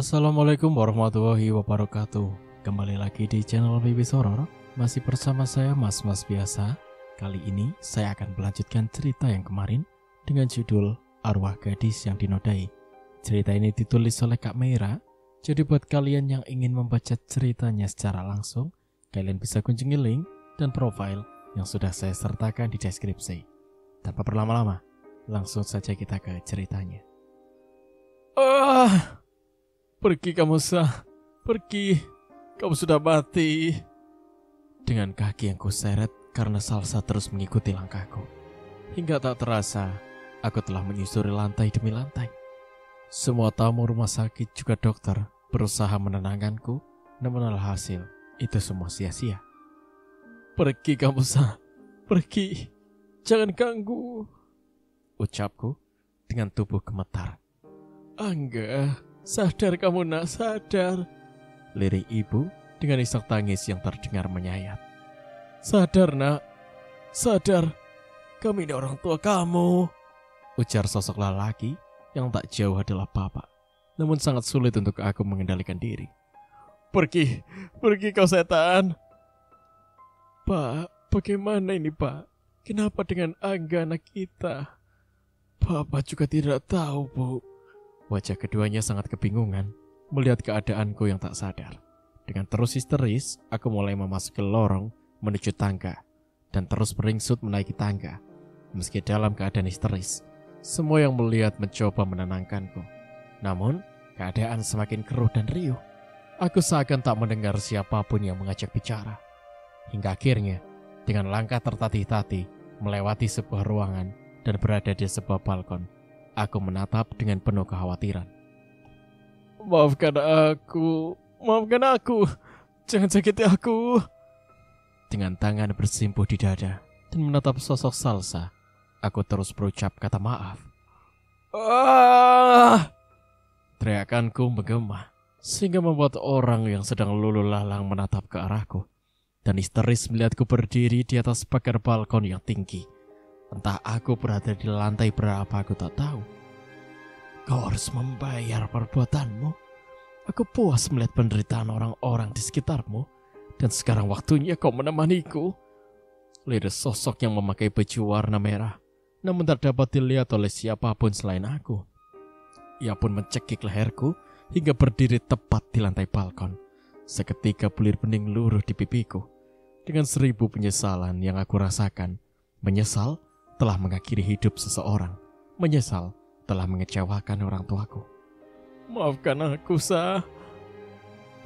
Assalamualaikum warahmatullahi wabarakatuh. Kembali lagi di channel Baby Horror. Masih bersama saya Mas biasa. Kali ini saya akan melanjutkan cerita yang kemarin dengan judul Arwah Gadis yang Dinodai. Cerita ini ditulis oleh Kak Meira. Jadi buat kalian yang ingin membaca ceritanya secara langsung, kalian bisa kunjungi link dan profil yang sudah saya sertakan di deskripsi. Tanpa berlama-lama, langsung saja kita ke ceritanya. Pergi kamu pergi, kamu sudah mati. Dengan kaki yang kuseret karena Salsa terus mengikuti langkahku. Hingga tak terasa, aku telah menyusuri lantai demi lantai. Semua tamu rumah sakit juga dokter berusaha menenangkanku, namun alhasil itu semua sia-sia. Pergi kamu pergi, jangan ganggu, ucapku dengan tubuh gemetar. Angga, sadar kamu nak, sadar, lirik ibu dengan isak tangis yang terdengar menyayat. Sadar nak, sadar, kami ini orang tua kamu, ujar sosok lelaki yang tak jauh adalah bapak. Namun sangat sulit untuk aku mengendalikan diri. Pergi kau setan. Pak, bagaimana ini pak? Kenapa dengan Angga anak kita? Bapak juga tidak tahu bu. Wajah keduanya sangat kebingungan melihat keadaanku yang tak sadar. Dengan terus histeris, aku mulai memasuki lorong menuju tangga dan terus beringsut menaiki tangga. Meski dalam keadaan histeris, semua yang melihat mencoba menenangkanku. Namun, keadaan semakin keruh dan riuh. Aku seakan tak mendengar siapapun yang mengajak bicara. Hingga akhirnya, dengan langkah tertatih-tatih, melewati sebuah ruangan dan berada di sebuah balkon, aku menatap dengan penuh kekhawatiran. Maafkan aku, jangan sakiti aku. Dengan tangan bersimpuh di dada dan menatap sosok Salsa, aku terus berucap kata maaf. Teriakanku menggema, sehingga membuat orang yang sedang lulu lalang menatap ke arahku, dan histeris melihatku berdiri di atas pagar balkon yang tinggi. Entah aku berada di lantai berapa aku tak tahu. Kau harus membayar perbuatanmu. Aku puas melihat penderitaan orang-orang di sekitarmu. Dan sekarang waktunya kau menemaniku. Lihat sosok yang memakai baju warna merah, namun tak dapat dilihat oleh siapapun selain aku. Ia pun mencekik leherku hingga berdiri tepat di lantai balkon. Seketika bulir bening luruh di pipiku. Dengan 1000 penyesalan yang aku rasakan. Menyesal telah mengakhiri hidup seseorang. Menyesal telah mengecewakan orang tuaku. Maafkan aku,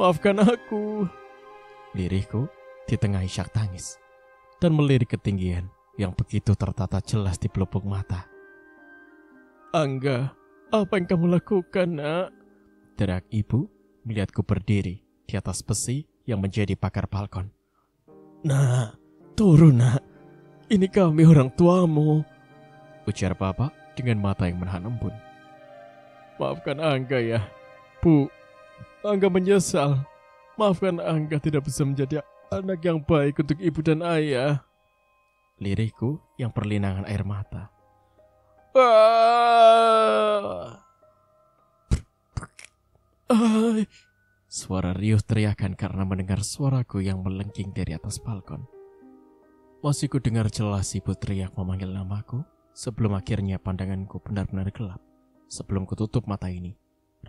maafkan aku, lirihku di tengah isyak tangis dan melirik ketinggian yang begitu tertata jelas di pelupuk mata. Angga, apa yang kamu lakukan nak? Teriak ibu melihatku berdiri di atas besi yang menjadi pagar balkon. Nak, turun nak. Ini kami orang tuamu, ujar bapak dengan mata yang menahan embun. Maafkan Angga ya, Bu. Angga menyesal. Maafkan Angga tidak bisa menjadi anak yang baik untuk ibu dan ayah. Lirikku yang perlinangan air mata. Suara riuh teriakan karena mendengar suaraku yang melengking dari atas balkon. Masih ku dengar jelas ibu teriak memanggil namaku sebelum akhirnya pandanganku benar-benar gelap. Sebelum kututup mata ini,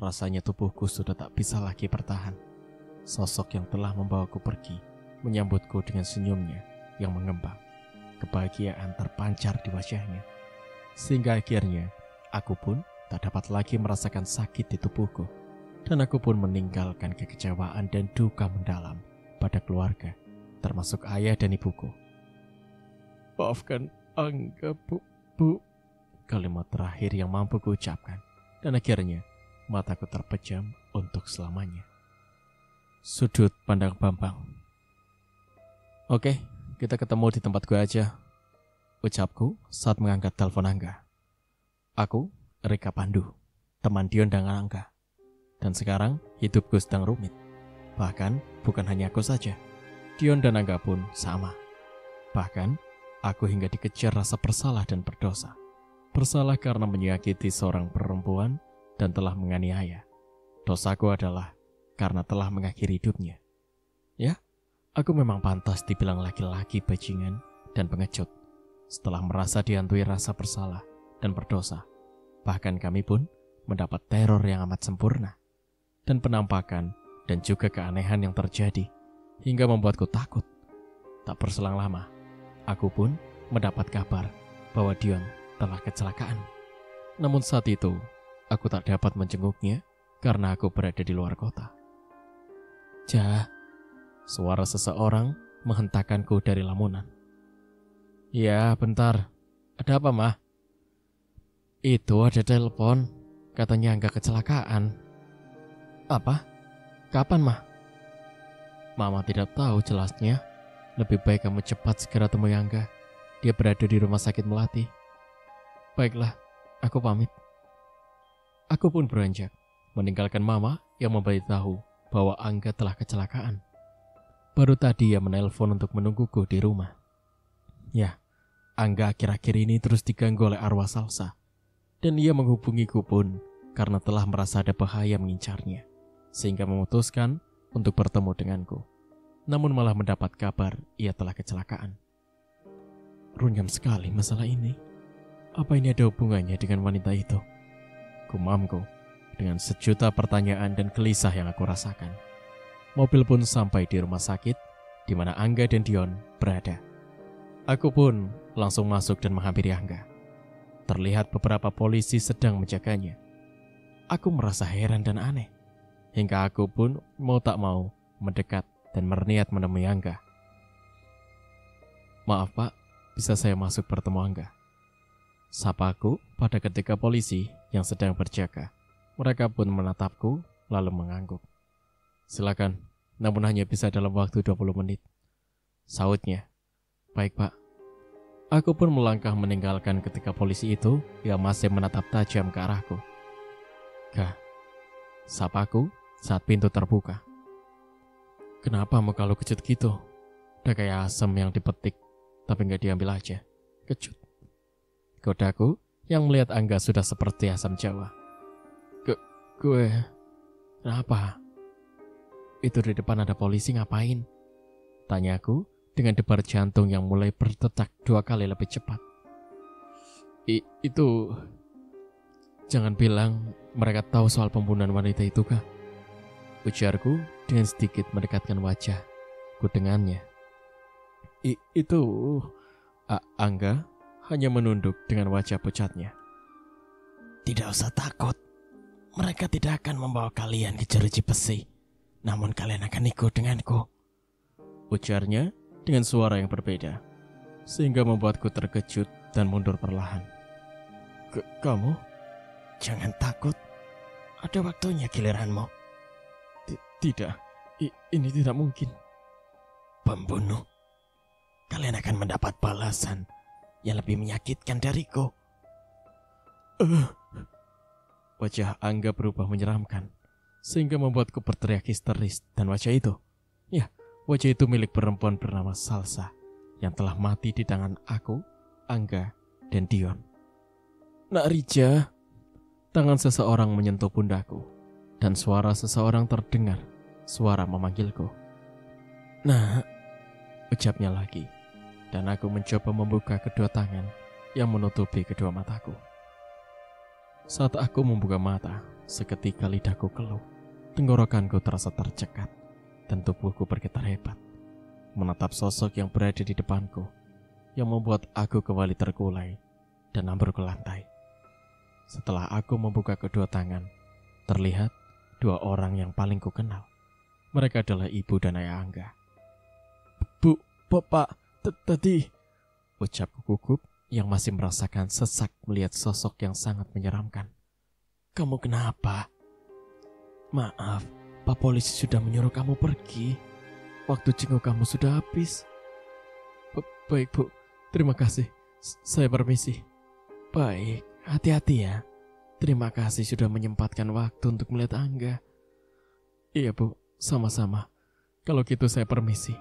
rasanya tubuhku sudah tak bisa lagi bertahan. Sosok yang telah membawaku pergi menyambutku dengan senyumnya yang mengembang. Kebahagiaan terpancar di wajahnya. Sehingga akhirnya aku pun tak dapat lagi merasakan sakit di tubuhku. Dan aku pun meninggalkan kekecewaan dan duka mendalam pada keluarga, termasuk ayah dan ibuku. Maafkan Angga, Bu. Kalimat terakhir yang mampu kuucapkan. Dan akhirnya mataku terpejam untuk selamanya. Sudut pandang Bambang. Oke, kita ketemu di tempat gue aja, ucapku saat mengangkat telepon Angga. Aku, Rika Pandu, teman Dion dan Angga. Dan sekarang hidupku sedang rumit. Bahkan bukan hanya aku saja, Dion dan Angga pun sama. Bahkan aku hingga dikejar rasa bersalah dan berdosa. Bersalah karena menyakiti seorang perempuan dan telah menganiaya. Dosaku adalah karena telah mengakhiri hidupnya. Ya, aku memang pantas dibilang laki-laki bajingan dan pengecut setelah merasa dihantui rasa bersalah dan berdosa. Bahkan kami pun mendapat teror yang amat sempurna dan penampakan dan juga keanehan yang terjadi hingga membuatku takut. Tak berselang lama, aku pun mendapat kabar bahwa Dion telah kecelakaan. Namun saat itu, aku tak dapat menjenguknya karena aku berada di luar kota. Jah, suara seseorang menghentakkanku dari lamunan. Ya, bentar. Ada apa, Mah? Itu ada telepon. Katanya Angga kecelakaan. Apa? Kapan, Mah? Mama tidak tahu jelasnya. Lebih baik kamu cepat segera temui Angga. Dia berada di rumah sakit Melati. Baiklah, aku pamit. Aku pun beranjak, meninggalkan Mama yang memberitahu bahwa Angga telah kecelakaan. Baru tadi ia menelpon untuk menungguku di rumah. Ya, Angga akhir-akhir ini terus diganggu oleh arwah Salsa. Dan ia menghubungiku pun karena telah merasa ada bahaya mengincarnya, sehingga memutuskan untuk bertemu denganku. Namun malah mendapat kabar ia telah kecelakaan. Runyam sekali masalah ini. Apa ini ada hubungannya dengan wanita itu? Gumamku dengan sejuta pertanyaan dan gelisah yang aku rasakan. Mobil pun sampai di rumah sakit di mana Angga dan Dion berada. Aku pun langsung masuk dan menghampiri Angga. Terlihat beberapa polisi sedang menjaganya. Aku merasa heran dan aneh, hingga aku pun mau tak mau mendekat dan berniat menemui Angga. Maaf Pak, bisa saya masuk bertemu Angga? Sapaku pada ketika polisi yang sedang berjaga. Mereka pun menatapku lalu mengangguk. Silakan, namun hanya bisa dalam waktu 20 menit. Sautnya. Baik Pak. Aku pun melangkah meninggalkan ketika polisi itu yang masih menatap tajam ke arahku. Gah, sapaku saat pintu terbuka. Kenapa muka lu kecut gitu? Udah kayak asam yang dipetik, tapi gak diambil aja. Kecut. Godaku yang melihat Angga sudah seperti asam Jawa. Gue, kenapa? Itu di depan ada polisi ngapain? Tanyaku dengan debar jantung yang mulai berdetak 2 kali lebih cepat. Itu... Jangan bilang mereka tahu soal pembunuhan wanita itu kah? Ujarku dengan sedikit mendekatkan wajahku dengannya. Itu... Angga hanya menunduk dengan wajah pucatnya. Tidak usah takut. Mereka tidak akan membawa kalian ke jeruji besi. Namun kalian akan ikut denganku. Ujarnya dengan suara yang berbeda, sehingga membuatku terkejut dan mundur perlahan. Kamu? Jangan takut. Ada waktunya giliranmu. Tidak, ini tidak mungkin. Pembunuh. Kalian akan mendapat balasan yang lebih menyakitkan dariku. Wajah Angga berubah menyeramkan, sehingga membuatku berteriak histeris. Dan wajah itu, ya, wajah itu milik perempuan bernama Salsa yang telah mati di tangan aku, Angga, dan Dion. Nak Rija, tangan seseorang menyentuh pundaku, dan suara seseorang terdengar, suara memanggilku. Nah, ucapnya lagi, dan aku mencoba membuka kedua tangan yang menutupi kedua mataku. Saat aku membuka mata, seketika lidahku keluh, tenggorokanku terasa tercekat, dan tubuhku bergetar hebat, menatap sosok yang berada di depanku, yang membuat aku kembali terkulai dan hampir ke lantai. Setelah aku membuka kedua tangan, terlihat 2 orang yang paling ku kenal. Mereka adalah ibu dan ayah Angga. Pak, tadi, ucapku gugup yang masih merasakan sesak melihat sosok yang sangat menyeramkan. Kamu kenapa? Maaf, Pak polisi sudah menyuruh kamu pergi. Waktu jenguk kamu sudah habis. Baik Bu, terima kasih. Saya permisi. Baik, hati-hati ya. Terima kasih sudah menyempatkan waktu untuk melihat Angga. Iya Bu, sama-sama. Kalau gitu saya permisi.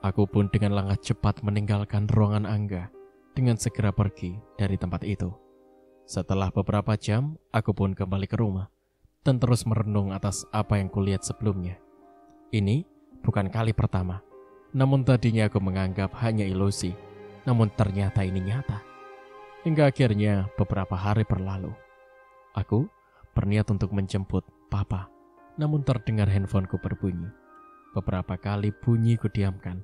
Aku pun dengan langkah cepat meninggalkan ruangan Angga dengan segera pergi dari tempat itu. Setelah beberapa jam, aku pun kembali ke rumah dan terus merenung atas apa yang kulihat sebelumnya. Ini bukan kali pertama, namun tadinya aku menganggap hanya ilusi, namun ternyata ini nyata. Hingga akhirnya beberapa hari berlalu. Aku berniat untuk menjemput papa, namun terdengar handphoneku berbunyi. Beberapa kali bunyi kudiamkan,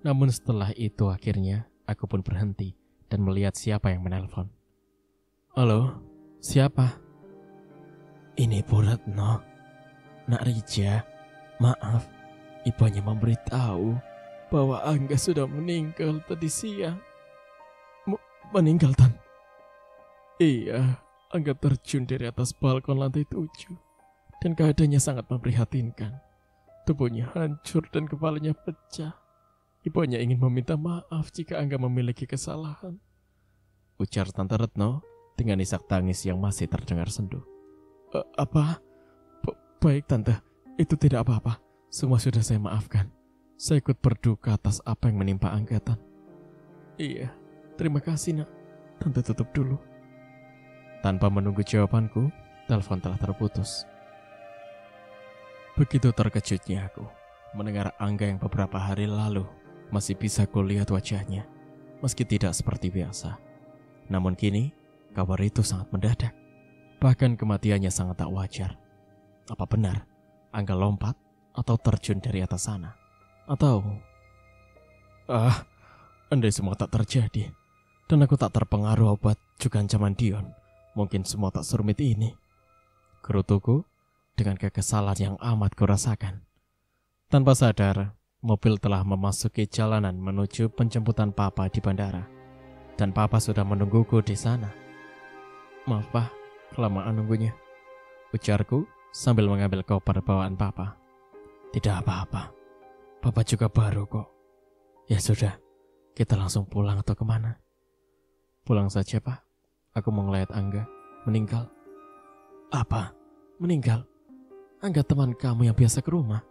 namun setelah itu akhirnya aku pun berhenti dan melihat siapa yang menelpon. Halo, siapa? Ini Bu Retno. Nak Rija, maaf, ibu hanya memberitahu bahwa Angga sudah meninggal tadi siang. Meninggal, Tan? Iya, Angga terjun dari atas balkon lantai 7 dan keadaannya sangat memprihatinkan. Tubuhnya hancur dan kepalanya pecah. Ibu hanya ingin meminta maaf jika Angga memiliki kesalahan, ujar Tante Retno dengan isak tangis yang masih terdengar sendu. Apa? Baik Tante, itu tidak apa-apa. Semua sudah saya maafkan. Saya ikut berduka atas apa yang menimpa Angga, Tan. Iya, terima kasih nak. Tante tutup dulu. Tanpa menunggu jawabanku, telepon telah terputus. Begitu terkejutnya aku mendengar Angga yang beberapa hari lalu masih bisa kulihat wajahnya, meski tidak seperti biasa. Namun kini, kabar itu sangat mendadak. Bahkan kematiannya sangat tak wajar. Apa benar Angga lompat atau terjun dari atas sana? Atau... andai semua tak terjadi dan aku tak terpengaruh obat juga ancaman Dion, mungkin semua tak serumit ini. Gerutuku dengan kekesalan yang amat kurasakan. Tanpa sadar, mobil telah memasuki jalanan menuju penjemputan papa di bandara. Dan papa sudah menungguku di sana. Maaf Pak, kelamaan nunggunya, ujarku sambil mengambil koper bawaan papa. Tidak apa-apa, papa juga baru kok. Ya sudah, kita langsung pulang atau kemana? Pulang saja Pak, aku mau ngeliat Angga meninggal. Apa? Meninggal? Angga teman kamu yang biasa ke rumah?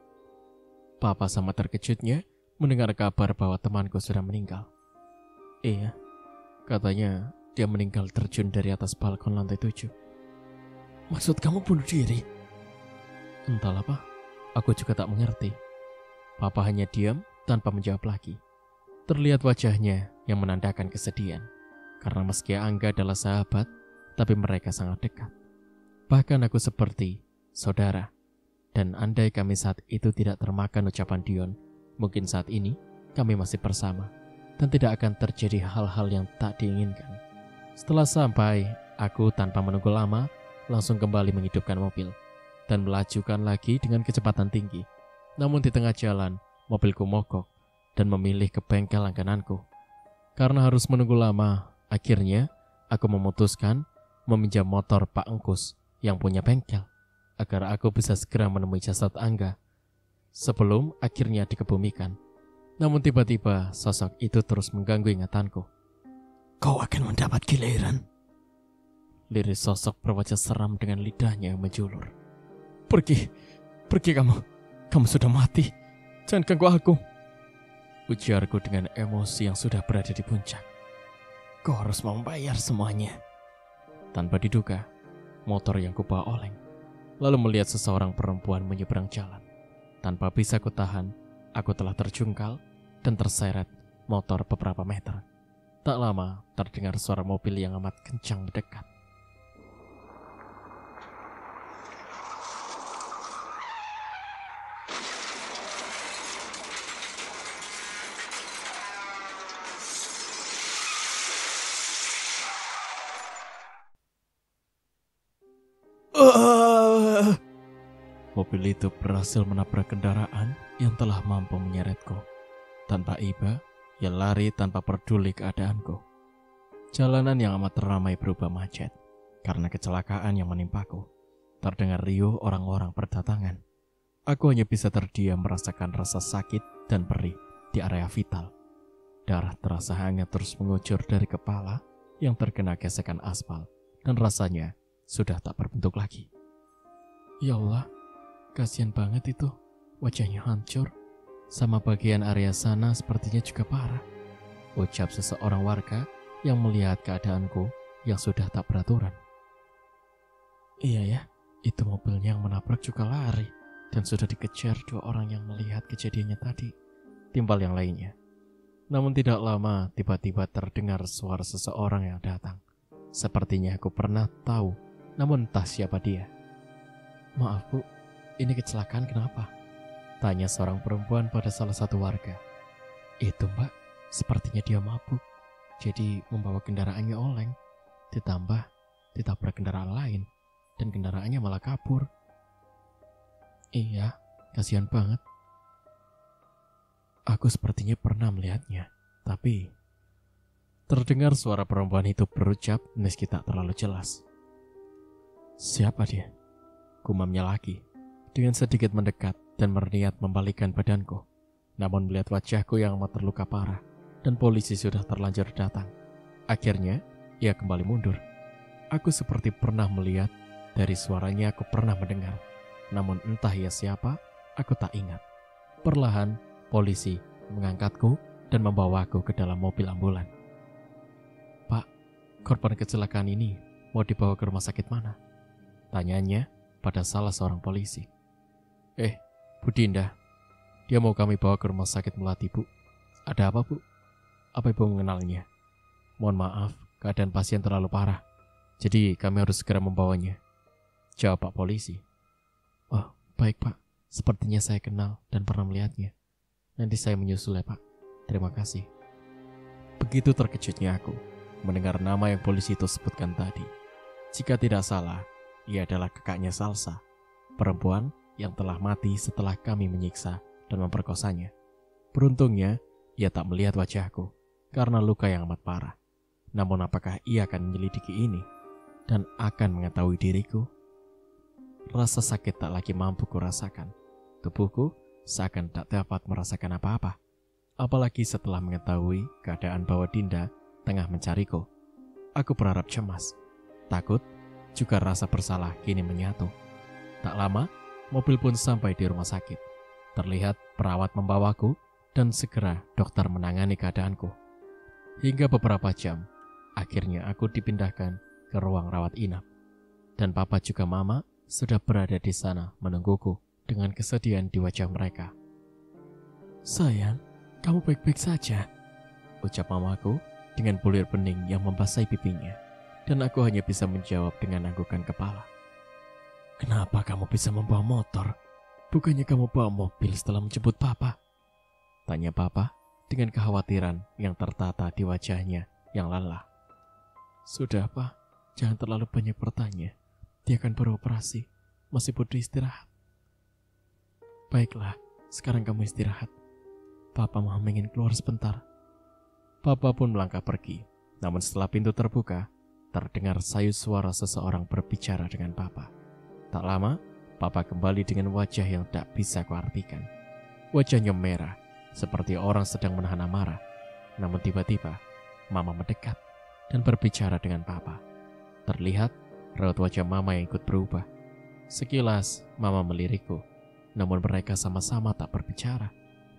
Papa sama terkejutnya mendengar kabar bahwa temanku sudah meninggal. Iya, katanya dia meninggal terjun dari atas balkon lantai 7. Maksud kamu bunuh diri? Entahlah Pak, aku juga tak mengerti. Papa hanya diam tanpa menjawab lagi. Terlihat wajahnya yang menandakan kesedihan. Karena meski Angga adalah sahabat, tapi mereka sangat dekat. Bahkan aku seperti saudara. Dan andai kami saat itu tidak termakan ucapan Dion, mungkin saat ini kami masih bersama dan tidak akan terjadi hal-hal yang tak diinginkan. Setelah sampai, aku tanpa menunggu lama langsung kembali menghidupkan mobil dan melajukan lagi dengan kecepatan tinggi. Namun di tengah jalan, mobilku mogok dan memilih ke bengkel langgananku. Karena harus menunggu lama, akhirnya aku memutuskan meminjam motor Pak Engkus yang punya bengkel, agar aku bisa segera menemui jasad Angga sebelum akhirnya dikebumikan. Namun tiba-tiba sosok itu terus mengganggu ingatanku. Kau akan mendapat giliran, liris sosok berwajah seram dengan lidahnya yang menjulur. Pergi kamu sudah mati, jangan ganggu aku, ujarku dengan emosi yang sudah berada di puncak. Kau harus membayar semuanya. Tanpa diduga, motor yang kubawa oleng, lalu melihat seseorang perempuan menyeberang jalan. Tanpa bisa kutahan, aku telah terjungkal dan terseret motor beberapa meter. Tak lama, terdengar suara mobil yang amat kencang mendekat. Mobil itu berhasil menabrak kendaraan yang telah mampu menyeretku. Tanpa iba, ia lari tanpa peduli keadaanku. Jalanan yang amat ramai berubah macet karena kecelakaan yang menimpaku. Terdengar riuh orang-orang berdatangan. Aku hanya bisa terdiam merasakan rasa sakit dan perih di area vital. Darah terasa hangat terus mengucur dari kepala yang terkena gesekan aspal dan rasanya sudah tak berbentuk lagi. Ya Allah, kasihan banget itu, wajahnya hancur, sama bagian area sana sepertinya juga parah, ucap seseorang warga yang melihat keadaanku yang sudah tak beraturan. Iya ya, Itu mobilnya yang menabrak juga lari, dan sudah dikejar 2 orang yang melihat kejadiannya tadi, timbal yang lainnya. Namun tidak lama, tiba-tiba terdengar suara seseorang yang datang. Sepertinya aku pernah tahu, namun entah siapa dia. "Maaf Bu, ini kecelakaan kenapa?" tanya seorang perempuan pada salah satu warga. "Itu Mbak, sepertinya dia mabuk, jadi membawa kendaraannya oleng, ditambah ditabrak kendaraan lain, dan kendaraannya malah kabur." "Iya, kasihan banget. Aku sepertinya pernah melihatnya, tapi..." Terdengar suara perempuan itu berucap meski tak terlalu jelas. "Siapa dia?" Gumamnya lagi, dengan sedikit mendekat dan berniat membalikkan badanku. Namun melihat wajahku yang amat terluka parah, dan polisi sudah terlanjur datang. Akhirnya, ia kembali mundur. Aku seperti pernah melihat, dari suaranya aku pernah mendengar. Namun entah ia siapa, aku tak ingat. Perlahan, polisi mengangkatku dan membawaku ke dalam mobil ambulan. "Pak, korban kecelakaan ini mau dibawa ke rumah sakit mana?" tanyanya pada salah seorang polisi. Bu Dinda, dia mau kami bawa ke rumah sakit Melati, Bu." "Ada apa, Bu? Apa Ibu mengenalnya?" "Mohon maaf, keadaan pasien terlalu parah, jadi kami harus segera membawanya," jawab Pak Polisi. "Oh, baik Pak, sepertinya saya kenal dan pernah melihatnya. Nanti saya menyusul ya Pak. Terima kasih." Begitu terkejutnya aku mendengar nama yang polisi itu sebutkan tadi. Jika tidak salah, ia adalah kakaknya Salsa, perempuan yang telah mati setelah kami menyiksa dan memperkosanya. Beruntungnya, ia tak melihat wajahku karena luka yang amat parah. Namun apakah ia akan menyelidiki ini dan akan mengetahui diriku? Rasa sakit tak lagi mampu kurasakan. Tubuhku seakan tak dapat merasakan apa-apa. Apalagi setelah mengetahui keadaan bahwa Dinda tengah mencariku. Aku berharap cemas, takut, juga rasa bersalah kini menyatu. Tak lama, mobil pun sampai di rumah sakit. Terlihat perawat membawaku dan segera dokter menangani keadaanku. Hingga beberapa jam, akhirnya aku dipindahkan ke ruang rawat inap. Dan papa juga mama sudah berada di sana menungguku dengan kesedihan di wajah mereka. "Sayang, kamu baik-baik saja?" ucap mamaku dengan bulir bening yang membasahi pipinya. Dan aku hanya bisa menjawab dengan anggukan kepala. "Kenapa kamu bisa membawa motor? Bukannya kamu bawa mobil setelah menjemput papa?" tanya papa dengan kekhawatiran yang tertata di wajahnya yang lelah. "Sudah Pak, jangan terlalu banyak bertanya. Dia akan beroperasi, masih butuh istirahat." "Baiklah, sekarang kamu istirahat. Papa mau ingin keluar sebentar." Papa pun melangkah pergi. Namun setelah pintu terbuka, terdengar sayu suara seseorang berbicara dengan papa. Tak lama, papa kembali dengan wajah yang tak bisa kuartikan. Wajahnya merah, seperti orang sedang menahan amarah. Namun tiba-tiba, mama mendekat dan berbicara dengan papa. Terlihat raut wajah mama yang ikut berubah. Sekilas, mama melirikku. Namun mereka sama-sama tak berbicara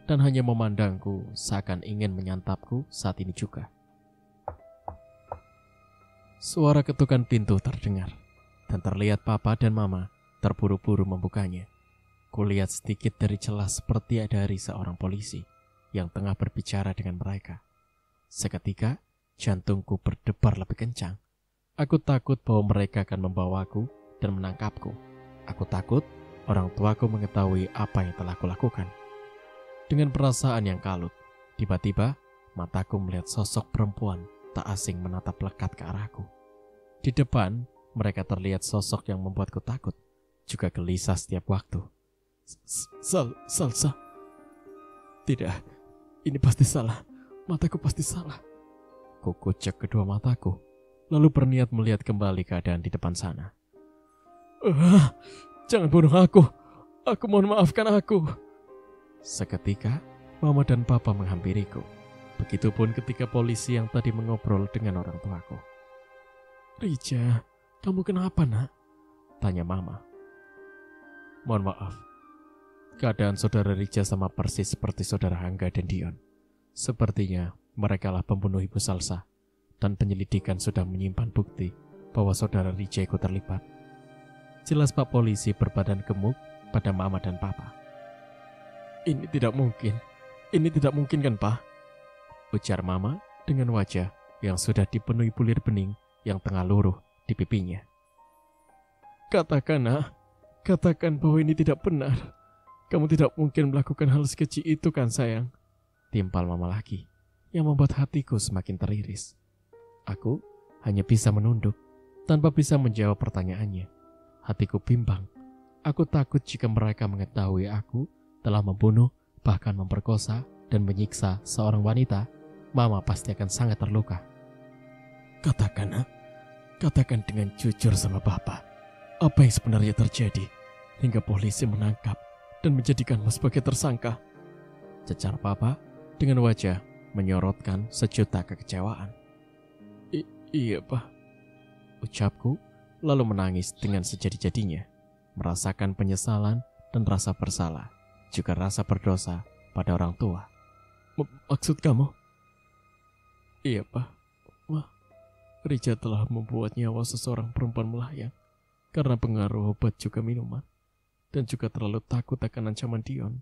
dan hanya memandangku seakan ingin menyantapku saat ini juga. Suara ketukan pintu terdengar, dan terlihat papa dan mama terburu-buru membukanya. Kulihat sedikit dari celah seperti dari seorang polisi yang tengah berbicara dengan mereka. Seketika, jantungku berdebar lebih kencang. Aku takut bahwa mereka akan membawaku dan menangkapku. Aku takut orang tuaku mengetahui apa yang telah kulakukan. Dengan perasaan yang kalut, tiba-tiba mataku melihat sosok perempuan tak asing menatap lekat ke arahku. Di depan, mereka terlihat sosok yang membuatku takut, juga gelisah setiap waktu. Salsa. Tidak, ini pasti salah. Mataku pasti salah. Kukucek kedua mataku, lalu berniat melihat kembali keadaan di depan sana. Jangan bunuh aku. Aku mohon maafkan aku. Seketika, mama dan papa menghampiriku. Begitupun ketika polisi yang tadi mengobrol dengan orang tuaku. "Rija, kamu kenapa nak?" tanya mama. "Mohon maaf, keadaan saudara Rija sama persis seperti saudara Angga dan Dion. Sepertinya mereka lah pembunuh Ibu Salsa, dan penyelidikan sudah menyimpan bukti bahwa saudara Rija ikut terlibat." Jelas Pak Polisi berbadan gemuk pada Mama dan Papa. Ini tidak mungkin. Ini tidak mungkin kan, Pak? Ujar Mama dengan wajah yang sudah dipenuhi bulir bening yang tengah luruh di pipinya. Katakan, Nak. Katakan bahwa ini tidak benar. Kamu tidak mungkin melakukan hal sekecil itu kan, sayang? Timpal Mama lagi, yang membuat hatiku semakin teriris. Aku hanya bisa menunduk, tanpa bisa menjawab pertanyaannya. Hatiku bimbang. Aku takut jika mereka mengetahui aku telah membunuh, bahkan memperkosa dan menyiksa seorang wanita, Mama pasti akan sangat terluka. Katakan, Nak. Katakan dengan jujur sama Bapak. Apa yang sebenarnya terjadi hingga polisi menangkap dan menjadikanmu sebagai tersangka? Cecar Papa dengan wajah menyorotkan sejuta kekecewaan. Iya, Pak. Ucapku lalu menangis dengan sejadi-jadinya, merasakan penyesalan dan rasa bersalah, juga rasa berdosa pada orang tua. Maksud kamu? Iya, Pak. Ma, Rica telah membuat nyawa seseorang perempuan melayang karena pengaruh obat juga minuman, dan juga terlalu takut akan ancaman Dion.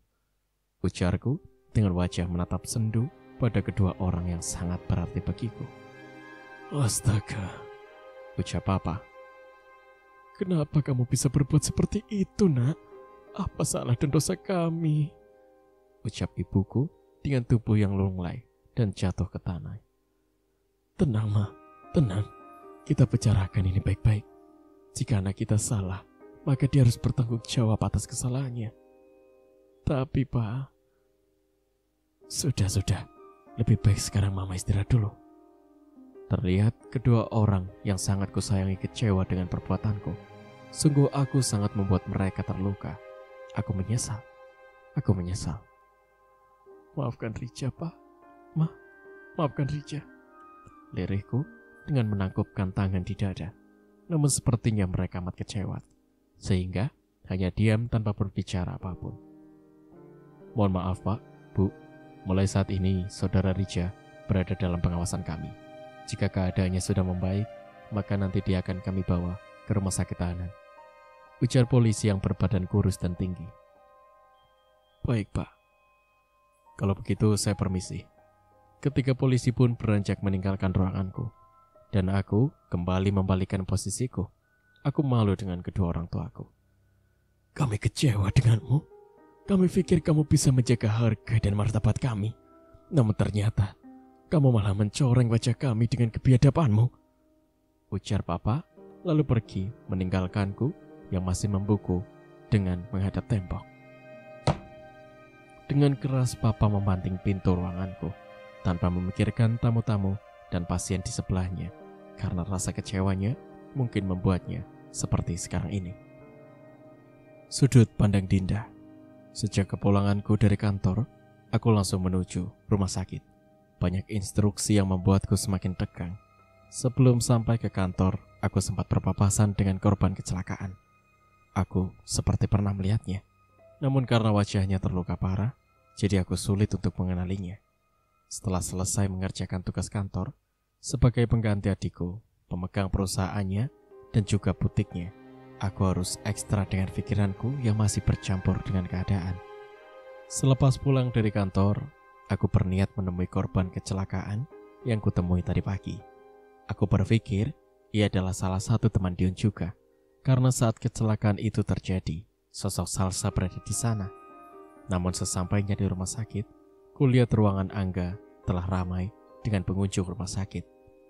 Ujarku dengan wajah menatap sendu pada kedua orang yang sangat berarti bagiku. Astaga, ucap Papa. Kenapa kamu bisa berbuat seperti itu, Nak? Apa salah dan dosa kami? Ucap ibuku dengan tubuh yang lunglai dan jatuh ke tanah. Tenang, Ma. Tenang. Kita bicarakan ini baik-baik. Jika anak kita salah, maka dia harus bertanggung jawab atas kesalahannya. Tapi, Pak, sudah. Lebih baik sekarang Mama istirahat dulu. Terlihat kedua orang yang sangat kusayangi kecewa dengan perbuatanku. Sungguh aku sangat membuat mereka terluka. Aku menyesal. Maafkan Rica, Pak. Maafkan Rica. Lirihku dengan menangkupkan tangan di dada. Namun sepertinya mereka amat kecewa, sehingga hanya diam tanpa berbicara apapun. Mohon maaf, Pak, Bu. Mulai saat ini saudara Rica berada dalam pengawasan kami. Jika keadaannya sudah membaik, maka nanti dia akan kami bawa ke rumah sakit tahanan. Ujar polisi yang berbadan kurus dan tinggi. Baik, Pak. Kalau begitu saya permisi. Ketika polisi pun beranjak meninggalkan ruanganku, dan aku kembali membalikkan posisiku, aku malu dengan kedua orang tuaku. Kami kecewa denganmu. Kami pikir kamu bisa menjaga harga dan martabat kami. Namun ternyata kamu malah mencoreng wajah kami dengan kebiadabanmu. Ujar Papa, lalu pergi meninggalkanku yang masih membuku dengan menghadap tembok. Dengan keras Papa membanting pintu ruanganku, tanpa memikirkan tamu-tamu dan pasien di sebelahnya, karena rasa kecewanya mungkin membuatnya seperti sekarang ini. Sudut pandang Dinda. Sejak kepulanganku dari kantor, aku langsung menuju rumah sakit. Banyak instruksi yang membuatku semakin tegang. Sebelum sampai ke kantor, aku sempat berpapasan dengan korban kecelakaan. Aku seperti pernah melihatnya. Namun karena wajahnya terluka parah, jadi aku sulit untuk mengenalinya. Setelah selesai mengerjakan tugas kantor, sebagai pengganti adikku, pemegang perusahaannya, dan juga butiknya, aku harus ekstra dengan pikiranku yang masih bercampur dengan keadaan. Selepas pulang dari kantor, aku berniat menemui korban kecelakaan yang kutemui tadi pagi. Aku berpikir ia adalah salah satu teman Dion juga, karena saat kecelakaan itu terjadi, sosok Salsa berada di sana. Namun sesampainya di rumah sakit, kulihat ruangan Angga telah ramai dengan pengunjung rumah sakit.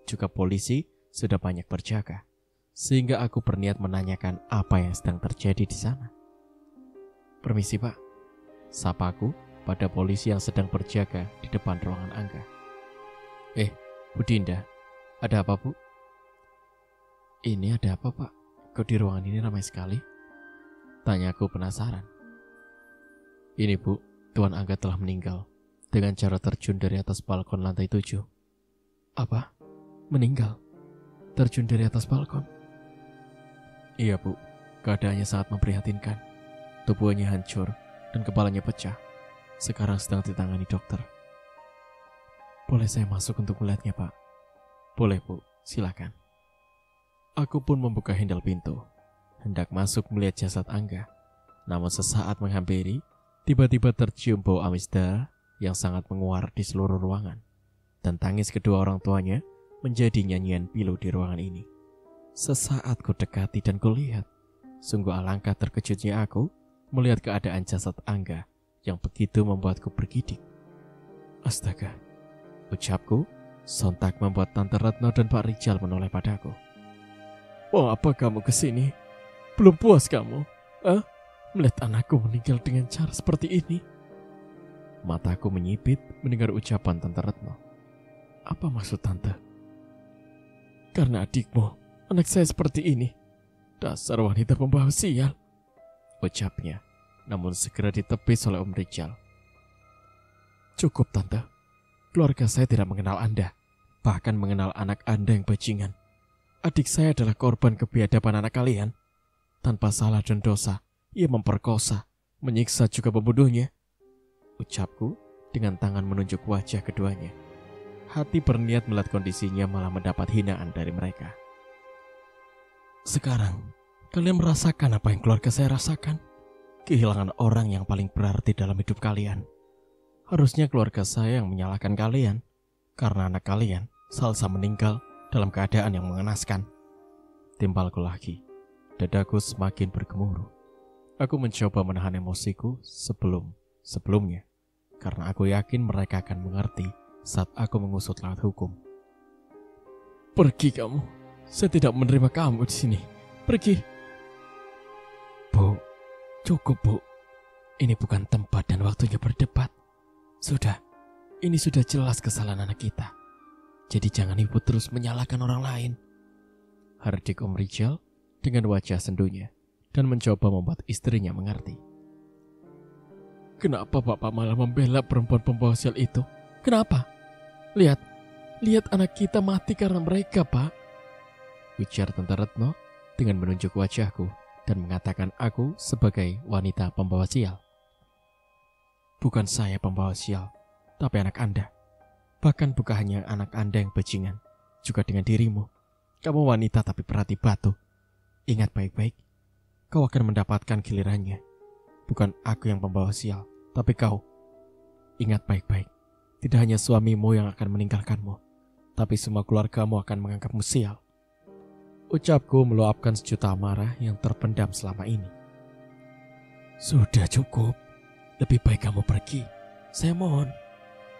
Juga polisi sudah banyak berjaga, sehingga aku berniat menanyakan apa yang sedang terjadi di sana. Permisi, Pak. Sapaku pada polisi yang sedang berjaga di depan ruangan Angga. Bu Dinda, ada apa, Bu? Ini ada apa, Pak? Kok di ruangan ini ramai sekali? Tanyaku penasaran. Ini, Bu, Tuan Angga telah meninggal dengan cara terjun dari atas balkon lantai 7. Apa? Meninggal? Terjun dari atas balkon? Iya, Bu. Keadaannya sangat memprihatinkan. Tubuhnya hancur dan kepalanya pecah. Sekarang sedang ditangani dokter. Boleh saya masuk untuk melihatnya, Pak? Boleh, Bu. Silakan. Aku pun membuka handle pintu. hendak masuk melihat jasad Angga. Namun sesaat menghampiri, tiba-tiba tercium bau amis darah yang sangat menguar di seluruh ruangan. Dan tangis kedua orang tuanya menjadi nyanyian pilu di ruangan ini. Sesaat ku dekati dan kulihat, sungguh alangkah terkejutnya aku melihat keadaan jasad Angga yang begitu membuatku bergidik. Astaga, ucapku sontak membuat Tante Retno dan Pak Rijal menoleh padaku. "Mau apa kamu kesini? Belum puas kamu? Melihat anakku meninggal dengan cara seperti ini?" Mataku menyipit mendengar ucapan Tante Retno. "Apa maksud Tante?" "Karena adikmu, anak saya seperti ini. Dasar wanita pembawa sial," ucapnya, namun segera ditepis oleh Om Rijal. "Cukup Tante, keluarga saya tidak mengenal Anda, bahkan mengenal anak Anda yang bajingan. Adik saya adalah korban kebiadaban anak kalian. Tanpa salah dan dosa, ia memperkosa, menyiksa juga membunuhnya," ucapku dengan tangan menunjuk wajah keduanya. Hati berniat melihat kondisinya malah mendapat hinaan dari mereka. "Sekarang, kalian merasakan apa yang keluarga saya rasakan? Kehilangan orang yang paling berarti dalam hidup kalian. Harusnya keluarga saya yang menyalahkan kalian, karena anak kalian, Salsa, meninggal dalam keadaan yang mengenaskan." Timbalku lagi, dadaku semakin bergemuruh. Aku mencoba menahan emosiku sebelumnya, karena aku yakin mereka akan mengerti saat aku mengusut lewat hukum. "Pergi kamu, saya tidak menerima kamu di sini. Pergi." "Bu, cukup Bu. Ini bukan tempat dan waktunya berdebat. Sudah, ini sudah jelas kesalahan anak kita. Jadi jangan ibu terus menyalahkan orang lain," hardik Om Rijal dengan wajah sendunya dan mencoba membuat istrinya mengerti. "Kenapa Bapak malah membela perempuan pembawa sial itu? Kenapa? Lihat anak kita mati karena mereka, Pak," ujar Tante Retno dengan menunjuk wajahku dan mengatakan aku sebagai wanita pembawa sial. "Bukan saya pembawa sial, tapi anak Anda. Bahkan bukan hanya anak Anda yang bajingan, juga dengan dirimu. Kamu wanita tapi berhati batu. Ingat baik-baik, kau akan mendapatkan gilirannya. Bukan aku yang pembawa sial, tapi kau. Ingat baik-baik, tidak hanya suamimu yang akan meninggalkanmu, tapi semua keluargamu akan menganggapmu sial." Ucapku meluapkan sejuta amarah yang terpendam selama ini. "Sudah cukup, lebih baik kamu pergi. Saya mohon,"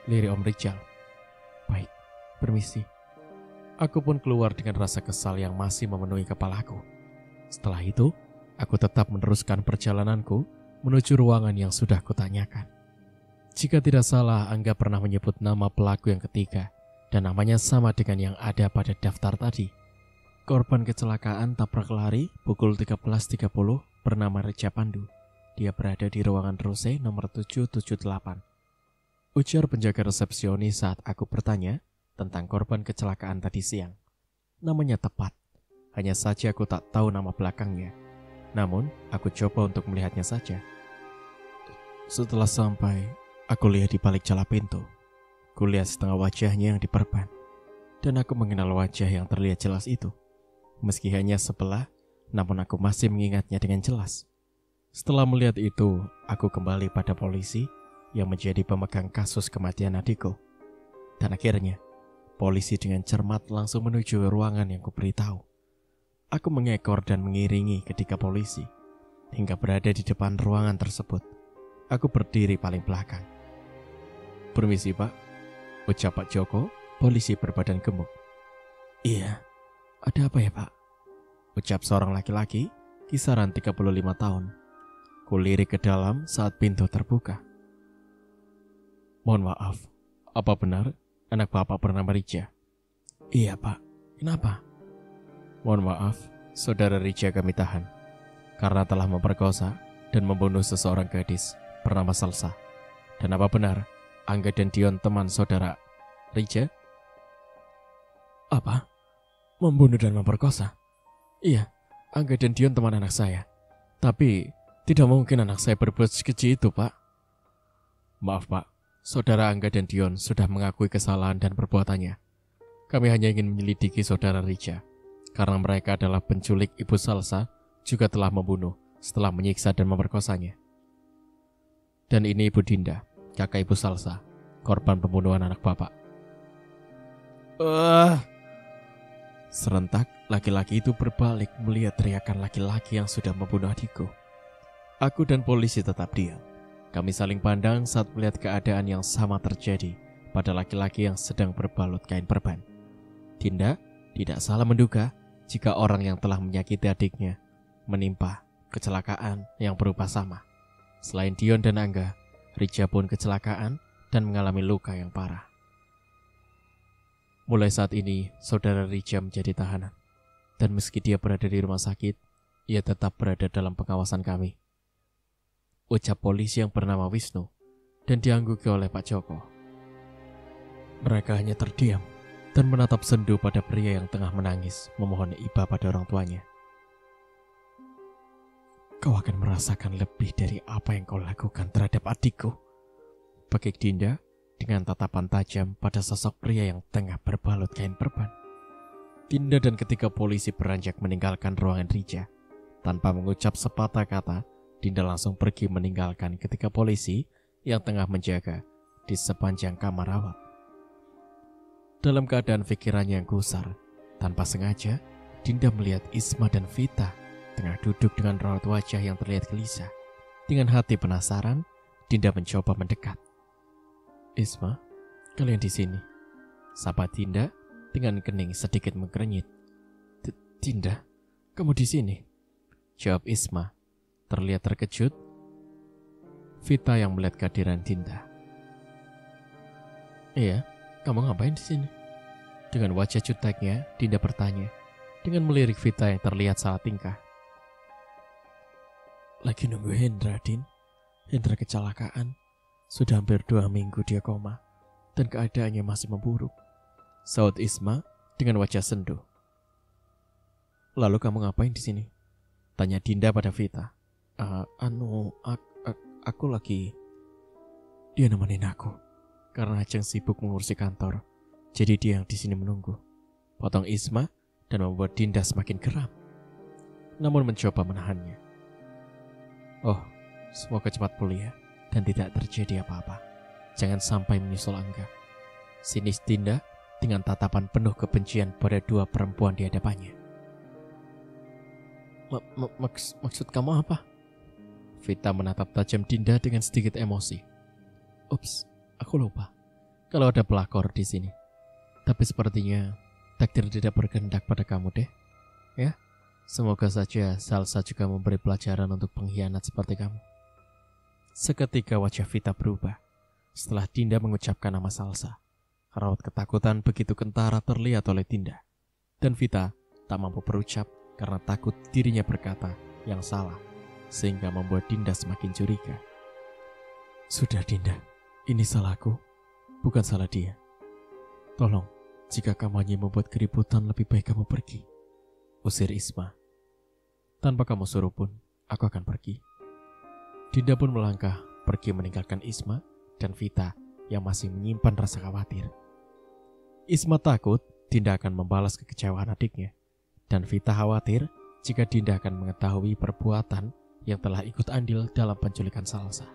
lirik Om Rijal. "Baik, permisi." Aku pun keluar dengan rasa kesal yang masih memenuhi kepalaku. Setelah itu, aku tetap meneruskan perjalananku menuju ruangan yang sudah kutanyakan. Jika tidak salah, Angga pernah menyebut nama pelaku yang ketiga, dan namanya sama dengan yang ada pada daftar tadi. Korban kecelakaan tabrak lari pukul 13.30 bernama Reja Pandu. Dia berada di ruangan Rose nomor 778. Ujar penjaga resepsionis saat aku bertanya tentang korban kecelakaan tadi siang. Namanya tepat, hanya saja aku tak tahu nama belakangnya. Namun, aku coba untuk melihatnya saja. Setelah sampai, aku lihat di balik celah pintu. Kulihat setengah wajahnya yang diperban, dan aku mengenal wajah yang terlihat jelas itu. Meski hanya sebelah, namun aku masih mengingatnya dengan jelas. Setelah melihat itu, aku kembali pada polisi yang menjadi pemegang kasus kematian adikku. Dan akhirnya, polisi dengan cermat langsung menuju ruangan yang kuberitahu. Aku mengekor dan mengiringi ketika polisi, hingga berada di depan ruangan tersebut. Aku berdiri paling belakang. "Permisi Pak," ucap Pak Joko, polisi berbadan gemuk. "Iya, ada apa ya Pak?" ucap seorang laki-laki, kisaran 35 tahun. Kulirik ke dalam saat pintu terbuka. "Mohon maaf, apa benar anak Bapak bernama Rija?" "Iya Pak, kenapa?" "Mohon maaf, saudara Rija kami tahan karena telah memperkosa dan membunuh seseorang gadis bernama Salsa. Dan apa benar Angga dan Dion teman saudara Rija?" "Apa? Membunuh dan memperkosa?" "Iya, Angga dan Dion teman anak saya. Tapi tidak mungkin anak saya berbuat sekeji itu, Pak." "Maaf, Pak. Saudara Angga dan Dion sudah mengakui kesalahan dan perbuatannya. Kami hanya ingin menyelidiki saudara Rija, karena mereka adalah penculik Ibu Salsa juga telah membunuh setelah menyiksa dan memerkosanya. Dan ini Ibu Dinda, kakak Ibu Salsa, korban pembunuhan anak Bapak. Serentak, laki-laki itu berbalik melihat teriakan laki-laki yang sudah membunuh adikku. Aku dan polisi tetap diam. Kami saling pandang saat melihat keadaan yang sama terjadi pada laki-laki yang sedang berbalut kain perban. Dinda tidak salah menduga jika orang yang telah menyakiti adiknya menimpa kecelakaan yang berupa sama. Selain Dion dan Angga, Rija pun kecelakaan dan mengalami luka yang parah. Mulai saat ini, saudara Rija menjadi tahanan. Dan meski dia berada di rumah sakit, ia tetap berada dalam pengawasan kami. Ucap polisi yang bernama Wisnu dan diangguki oleh Pak Joko. Mereka hanya terdiam dan menatap sendu pada pria yang tengah menangis memohon iba pada orang tuanya. Kau akan merasakan lebih dari apa yang kau lakukan terhadap adikku, pakik Dinda dengan tatapan tajam pada sosok pria yang tengah berbalut kain perban. Dinda dan ketiga polisi beranjak meninggalkan ruangan Rija. Tanpa mengucap sepatah kata, Dinda langsung pergi meninggalkan ketiga polisi yang tengah menjaga di sepanjang kamar rawat. Dalam keadaan pikirannya yang gusar, tanpa sengaja, Dinda melihat Isma dan Vita tengah duduk dengan raut wajah yang terlihat gelisah. Dengan hati penasaran, Dinda mencoba mendekat. Isma, kalian di sini? Sapa Dinda dengan kening sedikit mengkerenyit. Dinda, kamu di sini? Jawab Isma, terlihat terkejut. Vita yang melihat kehadiran Dinda. Iya, kamu ngapain di sini? Dengan wajah juteknya, Dinda bertanya, dengan melirik Vita yang terlihat salah tingkah. Lagi nunggu Hendra, Din. Hendra kecelakaan. Sudah hampir 2 minggu dia koma, dan keadaannya masih memburuk. Saud Isma dengan wajah sendu. Lalu kamu ngapain di sini? Tanya Dinda pada Vita. Aku lagi. Dia nemenin aku, karena Ajeng sibuk mengurusi kantor. Jadi dia yang di sini menunggu. Potong Isma dan membuat Dinda semakin geram, namun mencoba menahannya. Oh, semoga cepat pulih ya, dan tidak terjadi apa-apa. Jangan sampai menyusul Angga. Sinis Dinda dengan tatapan penuh kebencian pada 2 perempuan di hadapannya. Maksud kamu apa? Vita menatap tajam Dinda dengan sedikit emosi. Ups, aku lupa kalau ada pelakor di sini. Tapi sepertinya takdir tidak berkehendak pada kamu deh. Ya, semoga saja Salsa juga memberi pelajaran untuk pengkhianat seperti kamu. Seketika wajah Vita berubah setelah Dinda mengucapkan nama Salsa. Raut ketakutan begitu kentara terlihat oleh Dinda. Dan Vita tak mampu berucap karena takut dirinya berkata yang salah, sehingga membuat Dinda semakin curiga. Sudah Dinda, ini salahku, bukan salah dia. Tolong, jika kamu hanya membuat keributan, lebih baik kamu pergi. Usir Isma. Tanpa kamu suruh pun, aku akan pergi. Dinda pun melangkah pergi meninggalkan Isma dan Vita yang masih menyimpan rasa khawatir. Isma takut Dinda akan membalas kekecewaan adiknya, dan Vita khawatir jika Dinda akan mengetahui perbuatan yang telah ikut andil dalam penculikan Salsa.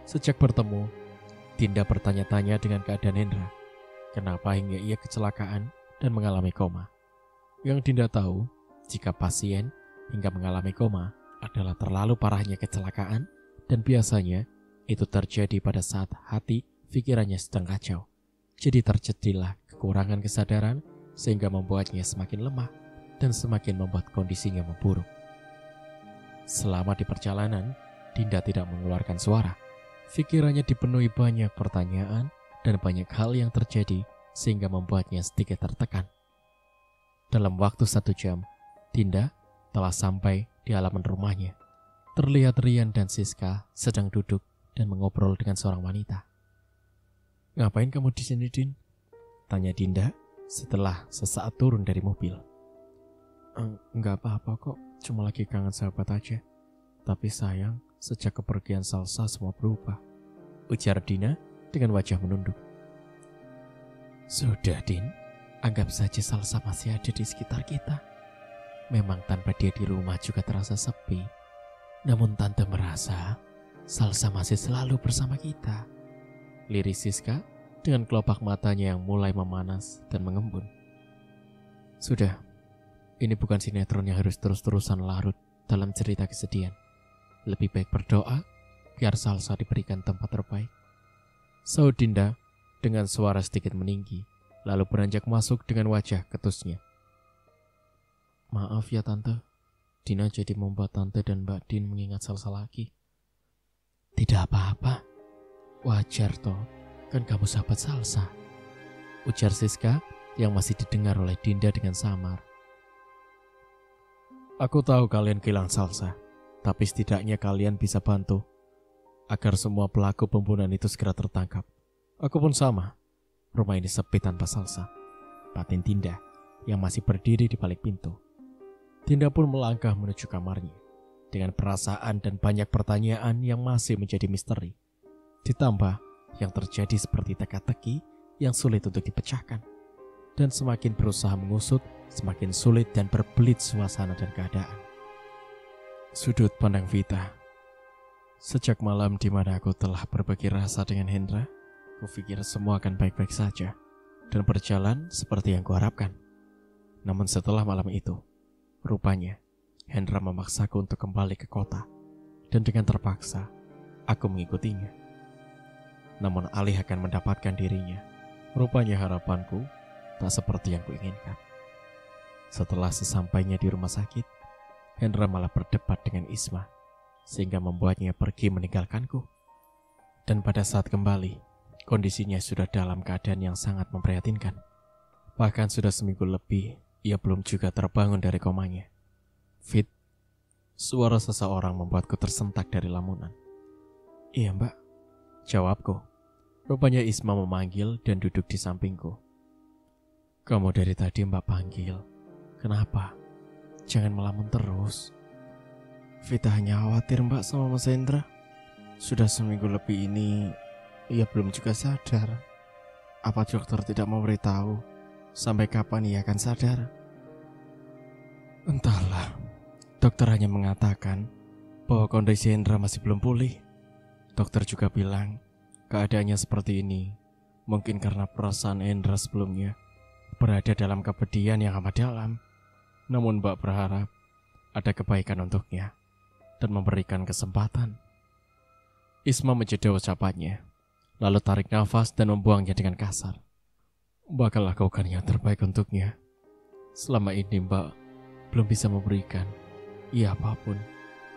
Sejak bertemu, Dinda bertanya-tanya dengan keadaan Hendra. Kenapa hingga ia kecelakaan dan mengalami koma? Yang Dinda tahu, jika pasien hingga mengalami koma adalah terlalu parahnya kecelakaan, dan biasanya itu terjadi pada saat hati pikirannya sedang kacau. Jadi terjadilah kekurangan kesadaran sehingga membuatnya semakin lemah dan semakin membuat kondisinya memburuk. Selama di perjalanan, Dinda tidak mengeluarkan suara. Pikirannya dipenuhi banyak pertanyaan dan banyak hal yang terjadi sehingga membuatnya sedikit tertekan. Dalam waktu 1 jam, Dinda telah sampai di halaman rumahnya. Terlihat Rian dan Siska sedang duduk dan mengobrol dengan seorang wanita. Ngapain kamu di sini, Din? Tanya Dinda setelah sesaat turun dari mobil. Enggak apa-apa kok, cuma lagi kangen sahabat aja. Tapi sayang, sejak kepergian Salsa semua berubah, ujar Dina dengan wajah menunduk. Sudah, Din, anggap saja Salsa masih ada di sekitar kita. Memang tanpa dia di rumah juga terasa sepi. Namun Tante merasa Salsa masih selalu bersama kita. Liris Siska dengan kelopak matanya yang mulai memanas dan mengembun. Sudah, ini bukan sinetron yang harus terus-terusan larut dalam cerita kesedihan. Lebih baik berdoa biar Salsa diberikan tempat terbaik. Saud Dinda dengan suara sedikit meninggi, lalu beranjak masuk dengan wajah ketusnya. Maaf ya Tante, Dina jadi membuat Tante dan Mbak Din mengingat Salsa lagi. Tidak apa-apa, wajar toh, kan kamu sahabat Salsa, ujar Siska yang masih didengar oleh Dinda dengan samar. Aku tahu kalian kehilangan Salsa, tapi setidaknya kalian bisa bantu agar semua pelaku pembunuhan itu segera tertangkap. Aku pun sama, rumah ini sepi tanpa Salsa, batin Dinda yang masih berdiri di balik pintu. Dinda pun melangkah menuju kamarnya dengan perasaan dan banyak pertanyaan yang masih menjadi misteri. Ditambah yang terjadi seperti teka-teki yang sulit untuk dipecahkan. Dan semakin berusaha mengusut, semakin sulit dan berbelit suasana dan keadaan. Sudut pandang Vita. Sejak malam di mana aku telah berbagi rasa dengan Hendra, kupikir semua akan baik-baik saja dan berjalan seperti yang kuharapkan. Namun setelah malam itu, rupanya Hendra memaksaku untuk kembali ke kota, dan dengan terpaksa aku mengikutinya. Namun alih akan mendapatkan dirinya, rupanya harapanku tak seperti yang kuinginkan. Setelah sesampainya di rumah sakit, Hendra malah berdebat dengan Isma, sehingga membuatnya pergi meninggalkanku. Dan pada saat kembali, kondisinya sudah dalam keadaan yang sangat memprihatinkan. Bahkan sudah seminggu lebih, ia belum juga terbangun dari komanya. Fit, suara seseorang membuatku tersentak dari lamunan. Iya mbak, jawabku. Rupanya Isma memanggil dan duduk di sampingku. Kamu dari tadi mbak panggil, kenapa? Jangan melamun terus. Vita hanya khawatir mbak sama Mas Hendra. Sudah seminggu lebih ini, ia belum juga sadar. Apa dokter tidak memberitahu sampai kapan ia akan sadar? Entahlah, dokter hanya mengatakan bahwa kondisi Hendra masih belum pulih. Dokter juga bilang keadaannya seperti ini mungkin karena perasaan Hendra sebelumnya berada dalam kepedihan yang amat dalam. Namun Mbak berharap ada kebaikan untuknya dan memberikan kesempatan. Isma menjeda ucapannya, lalu tarik nafas dan membuangnya dengan kasar. Mbak akan lakukan yang terbaik untuknya. Selama ini Mbak belum bisa memberikan ia apapun,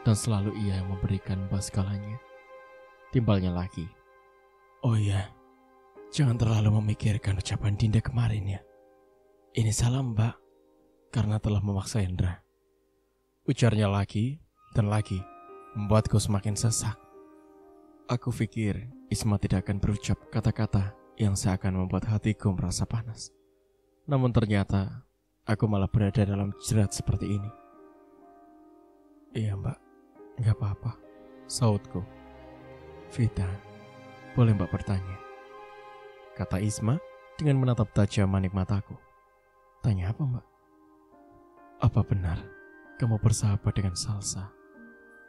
dan selalu ia yang memberikan Mbak segalanya. Timbalnya lagi. Oh iya, jangan terlalu memikirkan ucapan Dinda kemarin ya. Ini salah Mbak, karena telah memaksa Hendra. Ujarnya lagi dan lagi, membuatku semakin sesak. Aku pikir Isma tidak akan berucap kata-kata yang seakan membuat hatiku merasa panas. Namun ternyata aku malah berada dalam jerat seperti ini. Iya mbak, gak apa-apa, sautku. Vita, boleh mbak bertanya? Kata Isma dengan menatap tajam manik mataku. Tanya apa mbak? Apa benar kamu bersahabat dengan Salsa?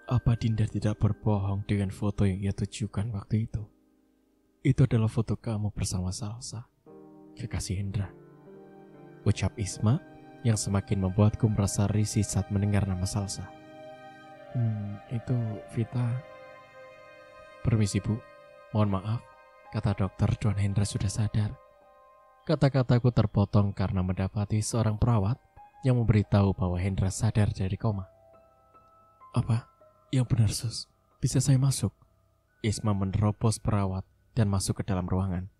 Apa Dinda tidak berbohong dengan foto yang ia tujukan waktu itu? Itu adalah foto kamu bersama Salsa, kekasih Hendra. Ucap Isma yang semakin membuatku merasa risih saat mendengar nama Salsa. Itu Vita. Permisi bu, mohon maaf, kata dokter Tuan Hendra sudah sadar. Kata-kataku terpotong karena mendapati seorang perawat yang memberitahu bahwa Hendra sadar dari koma. Apa? Yang benar sus, bisa saya masuk? Isma menerobos perawat dan masuk ke dalam ruangan.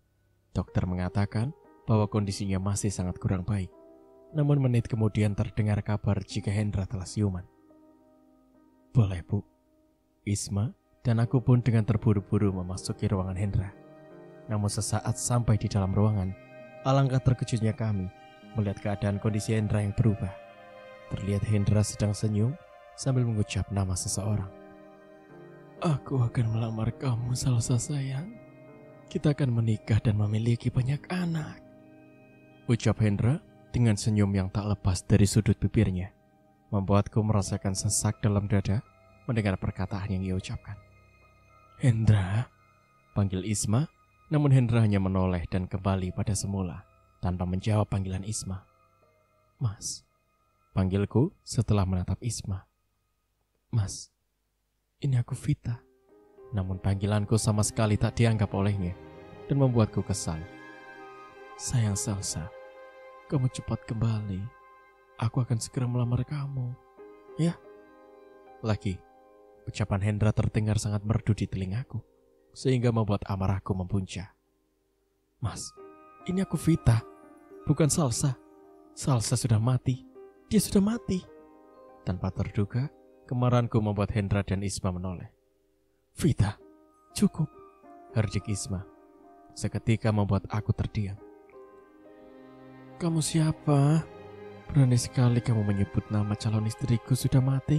Dokter mengatakan bahwa kondisinya masih sangat kurang baik. Namun menit kemudian terdengar kabar jika Hendra telah siuman. Boleh bu. Isma dan aku pun dengan terburu-buru memasuki ruangan Hendra. Namun sesaat sampai di dalam ruangan, alangkah terkejutnya kami melihat keadaan kondisi Hendra yang berubah. Terlihat Hendra sedang senyum sambil mengucap nama seseorang. Aku akan melamar kamu, Salsa sayang. Kita akan menikah dan memiliki banyak anak. Ucap Hendra dengan senyum yang tak lepas dari sudut bibirnya. membuatku merasakan sesak dalam dada mendengar perkataan yang ia ucapkan. "Hendra," panggil Isma, namun Hendra hanya menoleh dan kembali pada semula tanpa menjawab panggilan Isma. "Mas," panggilku setelah menatap Isma. "Mas, ini aku Vita." Namun panggilanku sama sekali tak dianggap olehnya dan membuatku kesal. "Sayang Salsa, kamu cepat kembali. Aku akan segera melamar kamu. Ya." Lagi, ucapan Hendra terdengar sangat merdu di telingaku, sehingga membuat amarahku mempuncak. "Mas, ini aku Vita, bukan Salsa. Salsa sudah mati. Dia sudah mati." Tanpa terduga, kemarahanku membuat Hendra dan Isma menoleh. "Vita, cukup," herdik Isma. Seketika membuat aku terdiam. "Kamu siapa? Berani sekali kamu menyebut nama calon istriku sudah mati.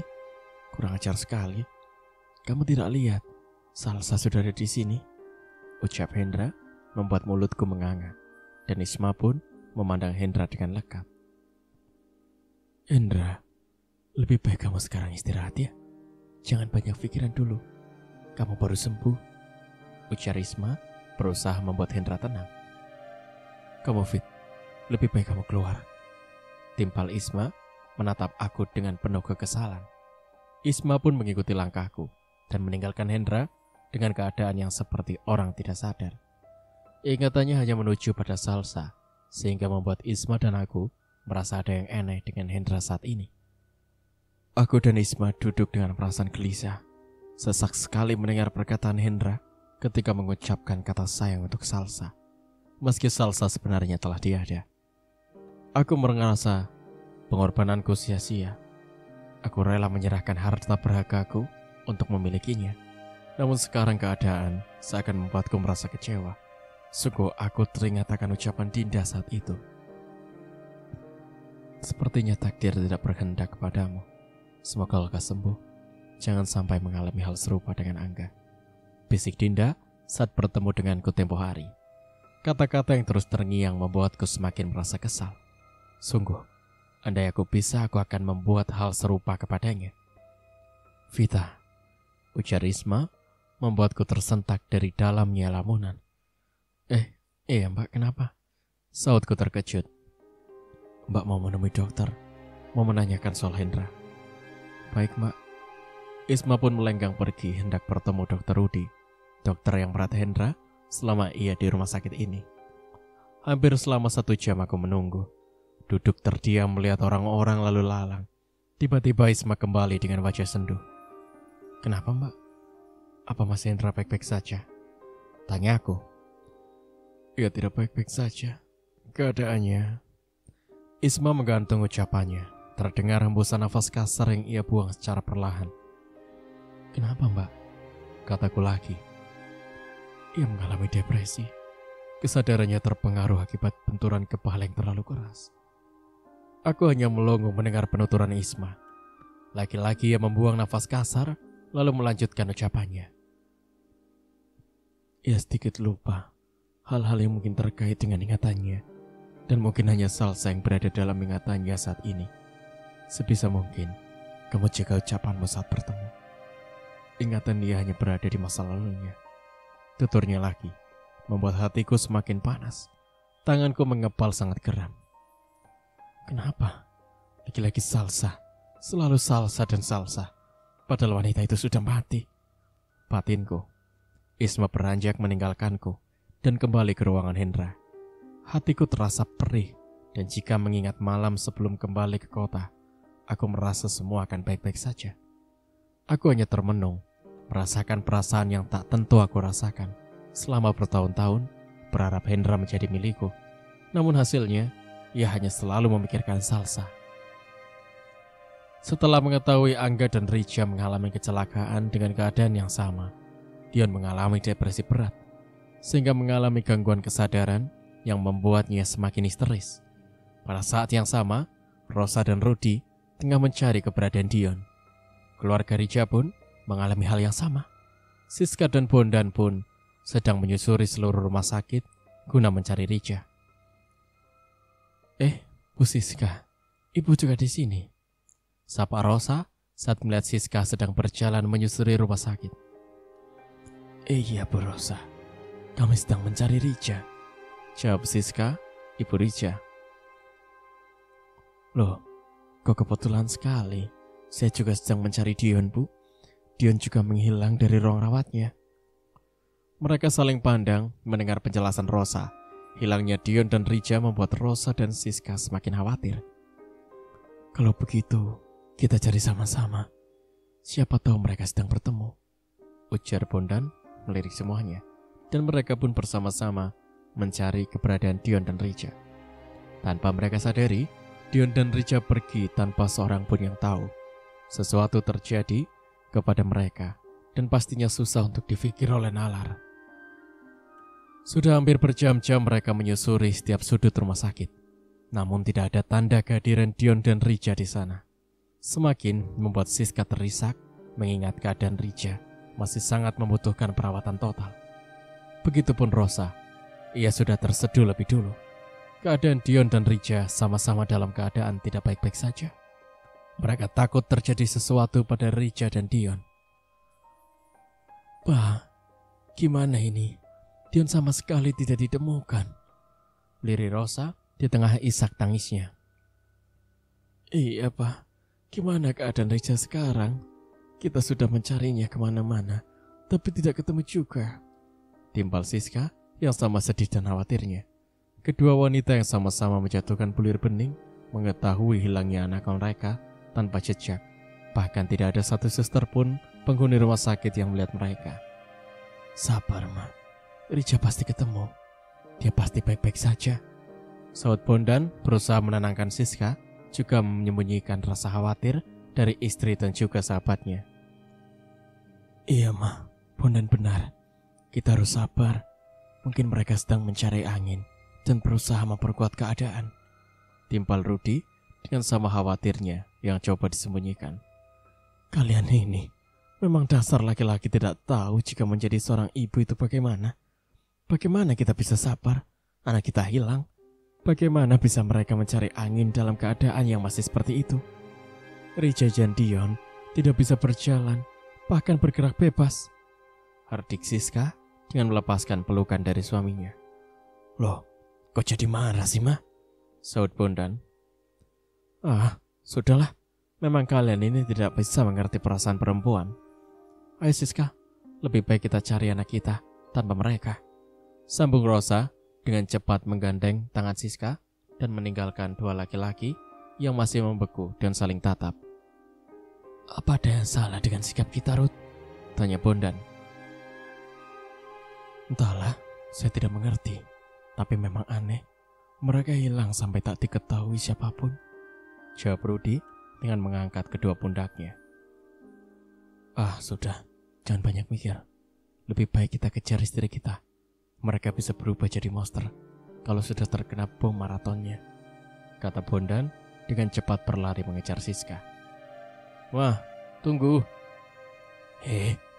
Kurang ajar sekali. Kamu tidak lihat Salsa sudah ada di sini?" ucap Hendra, membuat mulutku menganga. Dan Isma pun memandang Hendra dengan lekap. "Hendra, lebih baik kamu sekarang istirahat ya. Jangan banyak pikiran dulu. Kamu baru sembuh," ujar Isma, berusaha membuat Hendra tenang. "Kamu fit, lebih baik kamu keluar," timpal Isma, menatap aku dengan penuh kekesalan. Isma pun mengikuti langkahku dan meninggalkan Hendra dengan keadaan yang seperti orang tidak sadar. Ingatannya hanya menuju pada Salsa, sehingga membuat Isma dan aku merasa ada yang aneh dengan Hendra saat ini. Aku dan Isma duduk dengan perasaan gelisah. Sesak sekali mendengar perkataan Hendra ketika mengucapkan kata sayang untuk Salsa, meski Salsa sebenarnya telah tiada. Aku merasa pengorbananku sia-sia. Aku rela menyerahkan harta berhargaku untuk memilikinya. Namun sekarang keadaan seakan membuatku merasa kecewa. Sungguh aku teringat akan ucapan Dinda saat itu. "Sepertinya takdir tidak berkehendak kepadamu. Semoga lekas sembuh. Jangan sampai mengalami hal serupa dengan Angga," bisik Dinda saat bertemu denganku tempo hari. Kata-kata yang terus terngiang membuatku semakin merasa kesal. Sungguh, andai aku bisa, aku akan membuat hal serupa kepadanya. "Vita," ujar Isma, membuatku tersentak dari dalamnya lamunan. Iya Mbak, kenapa?" sautku terkejut. "Mbak mau menemui dokter, mau menanyakan soal Hendra." "Baik Mbak." Isma pun melenggang pergi hendak bertemu Dokter Rudi, dokter yang merawat Hendra selama ia di rumah sakit ini. Hampir selama 1 jam aku menunggu, duduk terdiam melihat orang-orang lalu lalang. Tiba-tiba Isma kembali dengan wajah sendu. "Kenapa Mbak? Apa Mas Hendra baik-baik saja?" tanya aku. "Ia tidak baik-baik saja keadaannya." Isma menggantung ucapannya. Terdengar hembusan nafas kasar yang ia buang secara perlahan. "Kenapa Mbak?" kataku lagi. "Ia mengalami depresi. Kesadarannya terpengaruh akibat benturan kepala yang terlalu keras." Aku hanya melongo mendengar penuturan Isma. Laki-laki yang membuang nafas kasar lalu melanjutkan ucapannya. "Ia sedikit lupa hal-hal yang mungkin terkait dengan ingatannya, dan mungkin hanya Salsa yang berada dalam ingatannya saat ini. Sebisa mungkin kamu jaga ucapanmu saat bertemu. Ingatan dia hanya berada di masa lalunya," tuturnya lagi, membuat hatiku semakin panas. Tanganku mengepal sangat geram. Kenapa? Lagi-lagi Salsa, selalu Salsa dan Salsa, padahal wanita itu sudah mati. Batinku. Isma beranjak meninggalkanku dan kembali ke ruangan Hendra. Hatiku terasa perih, dan jika mengingat malam sebelum kembali ke kota, aku merasa semua akan baik-baik saja. Aku hanya termenung, merasakan perasaan yang tak tentu aku rasakan selama bertahun-tahun berharap Hendra menjadi milikku. Namun hasilnya, ia hanya selalu memikirkan Salsa. Setelah mengetahui Angga dan Richa mengalami kecelakaan dengan keadaan yang sama, Dion mengalami depresi berat, sehingga mengalami gangguan kesadaran yang membuatnya semakin histeris. Pada saat yang sama, Rosa dan Rudy tengah mencari keberadaan Dion. Keluarga Richa pun mengalami hal yang sama. Siska dan Bondan pun sedang menyusuri seluruh rumah sakit guna mencari Richa. Bu Siska, ibu juga di sini?" sapa Rosa saat melihat Siska sedang berjalan menyusuri rumah sakit. Iya Bu Rosa, kami sedang mencari Rija, jawab Siska, Ibu Rija. Loh, kok kebetulan sekali, saya juga sedang mencari Dion Bu. Dion juga menghilang dari ruang rawatnya. Mereka saling pandang mendengar penjelasan Rosa. Hilangnya Dion dan Rija membuat Rosa dan Siska semakin khawatir. Kalau begitu, kita cari sama-sama. Siapa tahu mereka sedang bertemu, ujar Bondan melirik semuanya. Dan mereka pun bersama-sama mencari keberadaan Dion dan Rija. Tanpa mereka sadari, Dion dan Rija pergi tanpa seorang pun yang tahu. Sesuatu terjadi kepada mereka dan pastinya susah untuk difikir oleh nalar. Sudah hampir berjam-jam mereka menyusuri setiap sudut rumah sakit. Namun tidak ada tanda kehadiran Dion dan Rija di sana. Semakin membuat Siska terisak mengingat keadaan Rija masih sangat membutuhkan perawatan total. Begitupun Rosa, ia sudah terseduh lebih dulu. Keadaan Dion dan Rija sama-sama dalam keadaan tidak baik-baik saja. Mereka takut terjadi sesuatu pada Rija dan Dion. Pak, gimana ini? Dion sama sekali tidak ditemukan, lirih Rosa di tengah isak tangisnya. Iya Pak, gimana keadaan Rija sekarang? Kita sudah mencarinya kemana-mana, tapi tidak ketemu juga, timpal Siska yang sama sedih dan khawatirnya. Kedua wanita yang sama-sama menjatuhkan bulir bening mengetahui hilangnya anak mereka tanpa jejak. Bahkan tidak ada satu suster pun penghuni rumah sakit yang melihat mereka. Sabar, Ma. Rija pasti ketemu. Dia pasti baik-baik saja. Saud Bondan berusaha menenangkan Siska, juga menyembunyikan rasa khawatir dari istri dan juga sahabatnya. Iya, Ma. Bondan benar. Kita harus sabar. Mungkin mereka sedang mencari angin dan berusaha memperkuat keadaan, timpal Rudi dengan sama khawatirnya yang coba disembunyikan. Kalian ini memang dasar laki-laki tidak tahu jika menjadi seorang ibu itu bagaimana. Bagaimana kita bisa sabar? Anak kita hilang. Bagaimana bisa mereka mencari angin dalam keadaan yang masih seperti itu? Rija dan Dion tidak bisa berjalan, bahkan bergerak bebas, hardik Siska dengan melepaskan pelukan dari suaminya. Loh, kok jadi marah sih, Ma? Saud Bondan. Sudahlah. Memang kalian ini tidak bisa mengerti perasaan perempuan. Ayo Siska, lebih baik kita cari anak kita tanpa mereka, sambung Rosa dengan cepat menggandeng tangan Siska dan meninggalkan dua laki-laki yang masih membeku dan saling tatap. Apa ada yang salah dengan sikap kita, Ruth? Tanya Bondan. Entahlah, saya tidak mengerti. Tapi memang aneh, mereka hilang sampai tak diketahui siapapun, jawab Rudi dengan mengangkat kedua pundaknya. Sudah, jangan banyak mikir. Lebih baik kita kejar istri kita. Mereka bisa berubah jadi monster kalau sudah terkena bom maratonnya, kata Bondan dengan cepat berlari mengejar Siska. Wah, tunggu.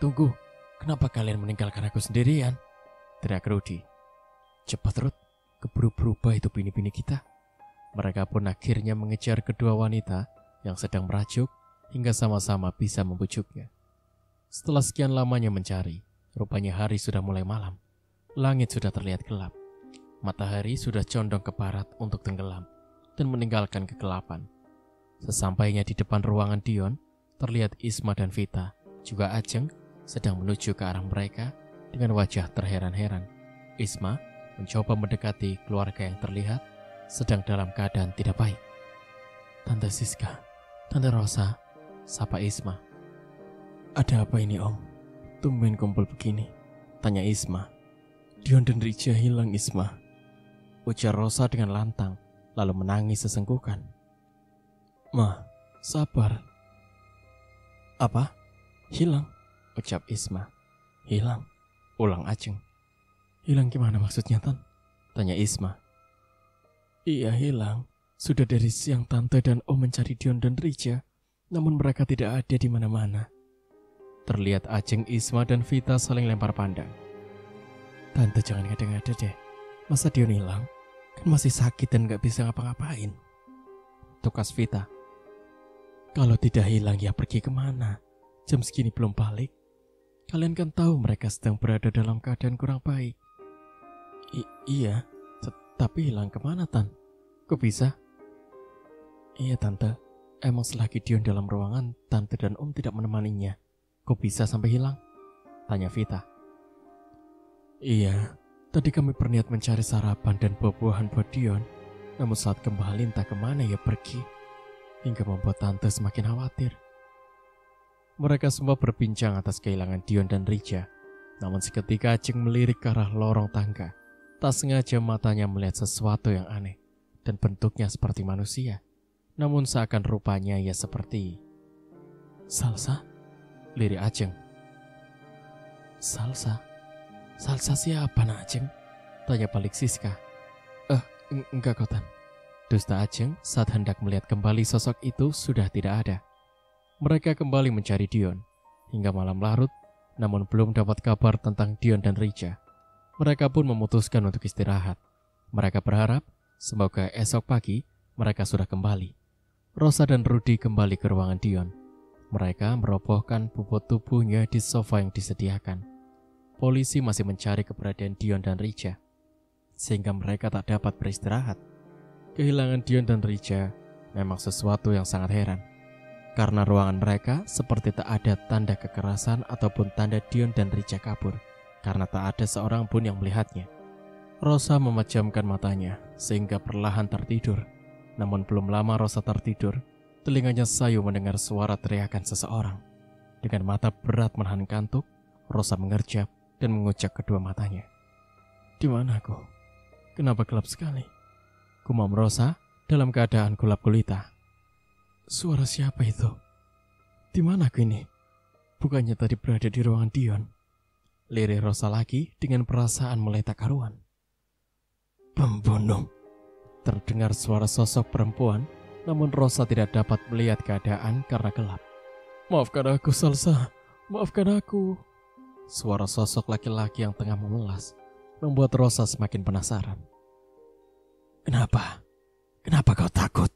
Tunggu. Kenapa kalian meninggalkan aku sendirian? Teriak Rudi. Cepat Ruth, keburu berubah itu bini-bini kita. Mereka pun akhirnya mengejar kedua wanita yang sedang merajuk hingga sama-sama bisa membujuknya. Setelah sekian lamanya mencari, rupanya hari sudah mulai malam. Langit sudah terlihat gelap. Matahari sudah condong ke barat untuk tenggelam dan meninggalkan kegelapan. Sesampainya di depan ruangan Dion, terlihat Isma dan Vita, juga Ajeng, sedang menuju ke arah mereka dengan wajah terheran-heran. Isma mencoba mendekati keluarga yang terlihat sedang dalam keadaan tidak baik. Tante Siska, Tante Rosa, sapa Isma. Ada apa ini Om? Tumben kumpul begini, tanya Isma. Dion dan Rija hilang Isma, ujar Rosa dengan lantang, lalu menangis sesenggukan. Ma, sabar. Apa? Hilang? Ucap Isma. Hilang? Ulang Ajeng. Hilang gimana maksudnya, Tan? Tanya Isma. Iya hilang. Sudah dari siang Tante dan Om mencari Dion dan Rija, namun mereka tidak ada di mana-mana. Terlihat Ajeng, Isma, dan Vita saling lempar pandang. Tante jangan ngada-ngada deh. Masa Dion hilang? Kan masih sakit dan gak bisa ngapa-ngapain, tukas Vita. Kalau tidak hilang ya pergi kemana? Jam segini belum balik. Kalian kan tahu mereka sedang berada dalam keadaan kurang baik. Iya, tapi hilang kemana, Tan? Kok bisa? Iya, Tante. Emang selagi Dion dalam ruangan, Tante dan Om tidak menemaninya. Kok bisa sampai hilang? Tanya Vita. Iya, tadi kami berniat mencari sarapan dan buah-buahan buat Dion. Namun saat kembali entah kemana ya pergi. Hingga membuat Tante semakin khawatir. Mereka semua berbincang atas kehilangan Dion dan Rija. Namun seketika Ajeng melirik ke arah lorong tangga. Tak sengaja matanya melihat sesuatu yang aneh. Dan bentuknya seperti manusia. Namun seakan rupanya ia seperti... Salsa? Lirik Ajeng. Salsa? Salsa siapa nak Ajeng? Tanya balik Siska. Enggak Kotan. Dusta Ajeng saat hendak melihat kembali sosok itu sudah tidak ada. Mereka kembali mencari Dion. Hingga malam larut, namun belum dapat kabar tentang Dion dan Rija. Mereka pun memutuskan untuk istirahat. Mereka berharap semoga esok pagi mereka sudah kembali. Rosa dan Rudy kembali ke ruangan Dion. Mereka merobohkan bobot tubuhnya di sofa yang disediakan. Polisi masih mencari keberadaan Dion dan Rija, sehingga mereka tak dapat beristirahat. Kehilangan Dion dan Rija memang sesuatu yang sangat heran, karena ruangan mereka seperti tak ada tanda kekerasan ataupun tanda Dion dan Rija kabur, karena tak ada seorang pun yang melihatnya. Rosa memejamkan matanya sehingga perlahan tertidur. Namun belum lama Rosa tertidur, telinganya sayu mendengar suara teriakan seseorang. Dengan mata berat menahan kantuk, Rosa mengerjap dan mengucap kedua matanya. Di mana aku? Kenapa gelap sekali? Gumam Rosa dalam keadaan gelap gulita. Suara siapa itu? Di mana aku ini? Bukannya tadi berada di ruangan Dion. Lirik Rosa lagi dengan perasaan mulai tak karuan. Pembunuh. Terdengar suara sosok perempuan, namun Rosa tidak dapat melihat keadaan karena gelap. Maafkan aku, Salsa. Maafkan aku. Suara sosok laki-laki yang tengah memelas membuat Rosa semakin penasaran. Kenapa? Kenapa kau takut?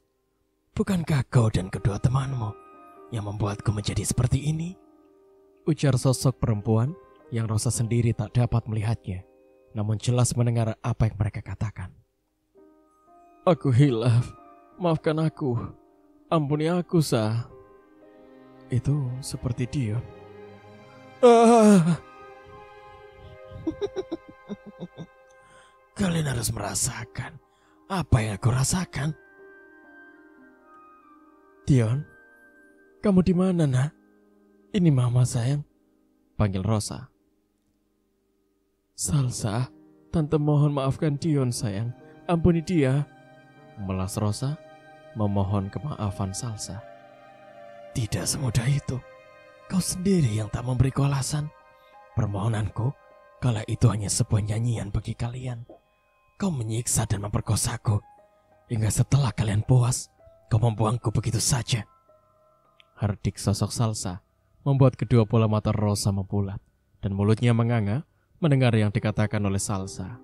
Bukankah kau dan kedua temanmu yang membuatku menjadi seperti ini? Ujar sosok perempuan yang Rosa sendiri tak dapat melihatnya, namun jelas mendengar apa yang mereka katakan. Aku hilaf, maafkan aku, ampuni aku, Sa. Itu seperti Dion. Kalian harus merasakan apa yang aku rasakan. Dion, kamu di mana, nak? Ini mama, sayang. Panggil Rosa. Salsa, tante mohon maafkan Dion, sayang. Ampuni dia. Melas Rosa memohon kemaafan Salsa. Tidak semudah itu. Kau sendiri yang tak memberiku alasan. Permohonanku, kala itu hanya sebuah nyanyian bagi kalian. Kau menyiksa dan memperkosaku. Hingga setelah kalian puas, kau membuangku begitu saja. Hardik sosok Salsa membuat kedua bola mata Rosa membulat dan mulutnya menganga mendengar yang dikatakan oleh Salsa.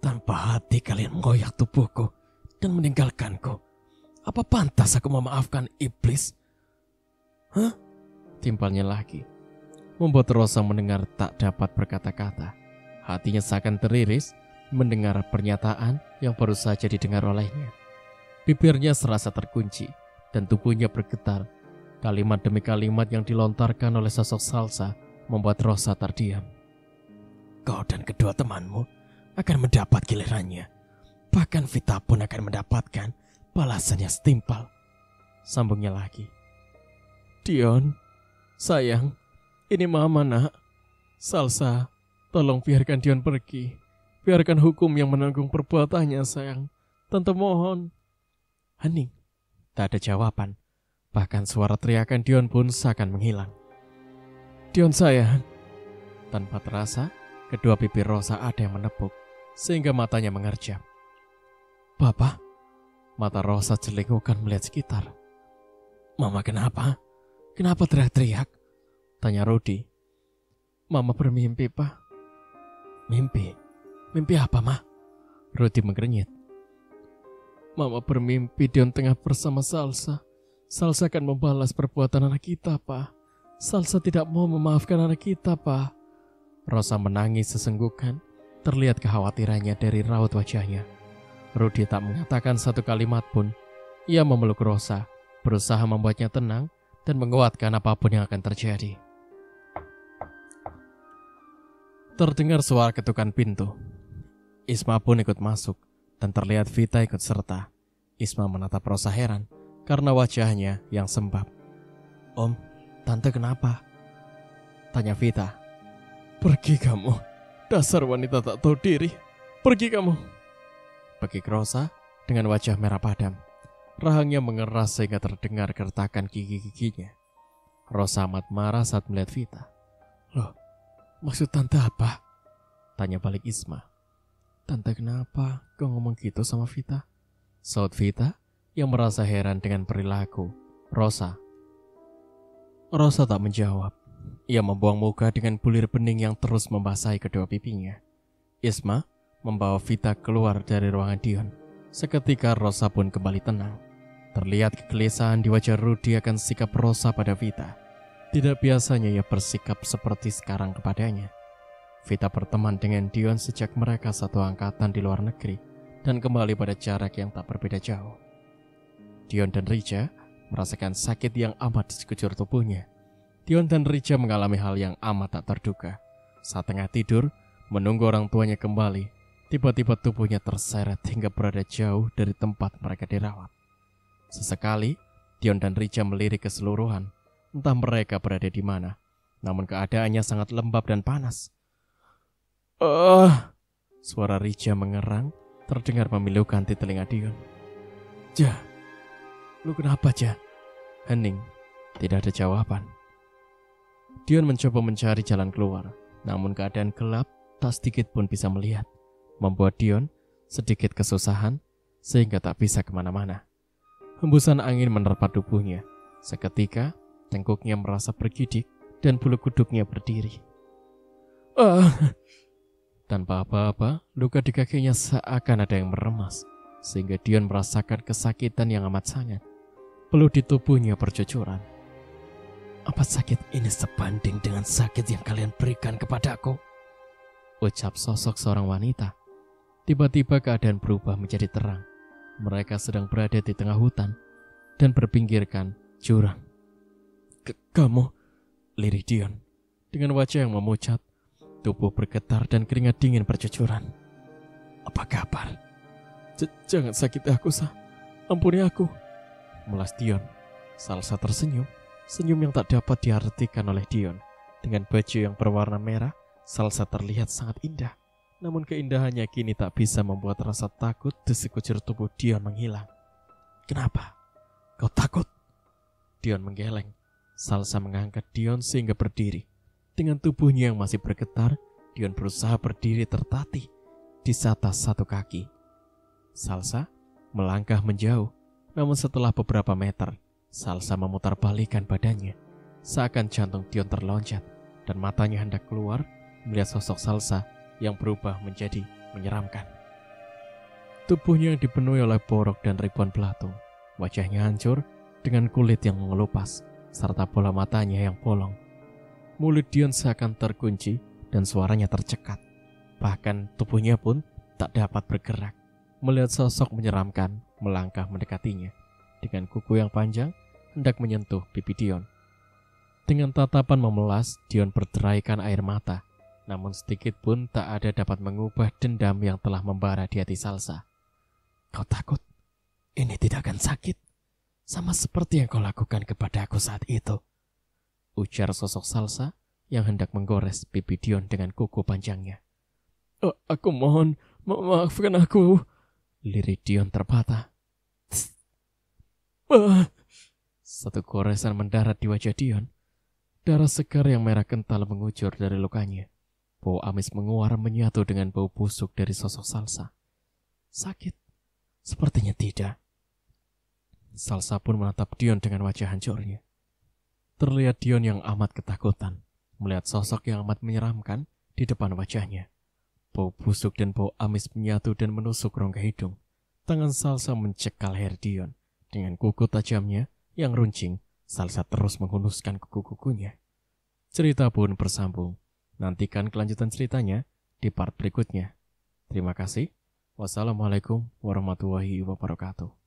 Tanpa hati kalian mengoyak tubuhku dan meninggalkanku. Apa pantas aku memaafkan iblis? Hah? Timpalnya lagi. Membuat Rosa mendengar tak dapat berkata-kata. Hatinya seakan teriris mendengar pernyataan yang baru saja didengar olehnya. Bibirnya serasa terkunci dan tubuhnya bergetar. Kalimat demi kalimat yang dilontarkan oleh sosok Salsa membuat Rosa terdiam. Kau dan kedua temanmu akan mendapat gilirannya. Bahkan Vita pun akan mendapatkan balasannya setimpal. Sambungnya lagi. Dion, sayang, ini mama, nak. Salsa, tolong biarkan Dion pergi. Biarkan hukum yang menanggung perbuatannya, sayang. Tante mohon. Hening. Tak ada jawaban. Bahkan suara teriakan Dion pun seakan menghilang. Dion, sayang. Tanpa terasa, kedua bibir Rosa ada yang menepuk, sehingga matanya mengerjap. Papa? Mata Rosa celingukan melihat sekitar. Mama kenapa? Kenapa teriak-teriak? Tanya Rudy. Mama bermimpi, Pak. Mimpi? Mimpi apa, Ma? Rudy mengernyit. Mama bermimpi Dion tengah bersama Salsa. Salsa akan membalas perbuatan anak kita, Pak. Salsa tidak mau memaafkan anak kita, Pak. Rosa menangis sesenggukan. Terlihat kekhawatirannya dari raut wajahnya. Rudy tak mengatakan satu kalimat pun. Ia memeluk Rosa, berusaha membuatnya tenang dan menguatkan apapun yang akan terjadi. Terdengar suara ketukan pintu. Isma pun ikut masuk dan terlihat Vita ikut serta. Isma menatap Rosa heran karena wajahnya yang sembab. "Om, Tante kenapa?" tanya Vita. "Pergi kamu, dasar wanita tak tahu diri. Pergi kamu," pekik Rosa dengan wajah merah padam. Rahangnya mengeras sehingga terdengar gertakan gigi-giginya. Rosa amat marah saat melihat Vita. "Loh, maksud Tante apa?" tanya balik Isma. "Tante kenapa kau ngomong gitu sama Vita?" saut Vita yang merasa heran dengan perilaku Rosa. Rosa tak menjawab. Ia membuang muka dengan bulir bening yang terus membasahi kedua pipinya. Isma membawa Vita keluar dari ruangan Dion. Seketika Rosa pun kembali tenang. Terlihat kegelisahan di wajah Rudy akan sikap Rosa pada Vita. Tidak biasanya ia bersikap seperti sekarang kepadanya. Vita berteman dengan Dion sejak mereka satu angkatan di luar negeri dan kembali pada jarak yang tak berbeda jauh. Dion dan Rija merasakan sakit yang amat di sekujur tubuhnya. Dion dan Rija mengalami hal yang amat tak terduga. Saat tengah tidur, menunggu orang tuanya kembali, tiba-tiba tubuhnya terseret hingga berada jauh dari tempat mereka dirawat. Sesekali, Dion dan Rija melirik keseluruhan. Entah mereka berada di mana, namun keadaannya sangat lembab dan panas. Suara Rija mengerang, terdengar memilukan di telinga Dion. "Ja, lu kenapa, Ja?" Hening, tidak ada jawaban. Dion mencoba mencari jalan keluar, namun keadaan gelap tak sedikit pun bisa melihat, membuat Dion sedikit kesusahan sehingga tak bisa kemana-mana. Hembusan angin menerpa tubuhnya. Seketika, tengkuknya merasa bergidik dan bulu kuduknya berdiri. Tanpa apa-apa, luka di kakinya seakan ada yang meremas, sehingga Dion merasakan kesakitan yang amat sangat. Peluh di tubuhnya bercucuran. "Apa sakit ini sebanding dengan sakit yang kalian berikan kepadaku?" ucap sosok seorang wanita. Tiba-tiba keadaan berubah menjadi terang. Mereka sedang berada di tengah hutan dan berpinggirkan jurang. Kamu, lirih Dion. Dengan wajah yang memucat, tubuh bergetar dan keringat dingin bercucuran. "Apa kabar?" Jangan sakiti aku, Sa. Ampuni aku," melas Dion. Salsa tersenyum, senyum yang tak dapat diartikan oleh Dion. Dengan baju yang berwarna merah, Salsa terlihat sangat indah. Namun keindahannya kini tak bisa membuat rasa takut di sekujur tubuh Dion menghilang. "Kenapa? Kau takut?" Dion menggeleng. Salsa mengangkat Dion sehingga berdiri. Dengan tubuhnya yang masih bergetar, Dion berusaha berdiri tertatih di atas satu kaki. Salsa melangkah menjauh, namun setelah beberapa meter, Salsa memutarbalikkan badannya. Seakan jantung Dion terloncat dan matanya hendak keluar melihat sosok Salsa yang berubah menjadi menyeramkan. Tubuhnya yang dipenuhi oleh borok dan ribuan belatung. Wajahnya hancur dengan kulit yang mengelupas, serta bola matanya yang bolong. Mulut Dion seakan terkunci dan suaranya tercekat. Bahkan tubuhnya pun tak dapat bergerak. Melihat sosok menyeramkan melangkah mendekatinya. Dengan kuku yang panjang, hendak menyentuh pipi Dion. Dengan tatapan memelas, Dion berderaikan air mata. Namun sedikit pun tak ada dapat mengubah dendam yang telah membara di hati Salsa. "Kau takut? Ini tidak akan sakit. Sama seperti yang kau lakukan kepada aku saat itu," ujar sosok Salsa yang hendak menggores pipi Dion dengan kuku panjangnya. Aku mohon, maafkan aku," lirik Dion terpatah. Satu goresan mendarat di wajah Dion. Darah segar yang merah kental mengucur dari lukanya. Bau amis menguar menyatu dengan bau busuk dari sosok Salsa. Sakit? Sepertinya tidak. Salsa pun menatap Dion dengan wajah hancurnya. Terlihat Dion yang amat ketakutan melihat sosok yang amat menyeramkan di depan wajahnya. Bau busuk dan bau amis menyatu dan menusuk rongga hidung. Tangan Salsa mencekal leher Dion. Dengan kuku tajamnya, yang runcing, Salsa terus menghunuskan kuku-kukunya. Cerita pun bersambung. Nantikan kelanjutan ceritanya di part berikutnya. Terima kasih. Wassalamualaikum warahmatullahi wabarakatuh.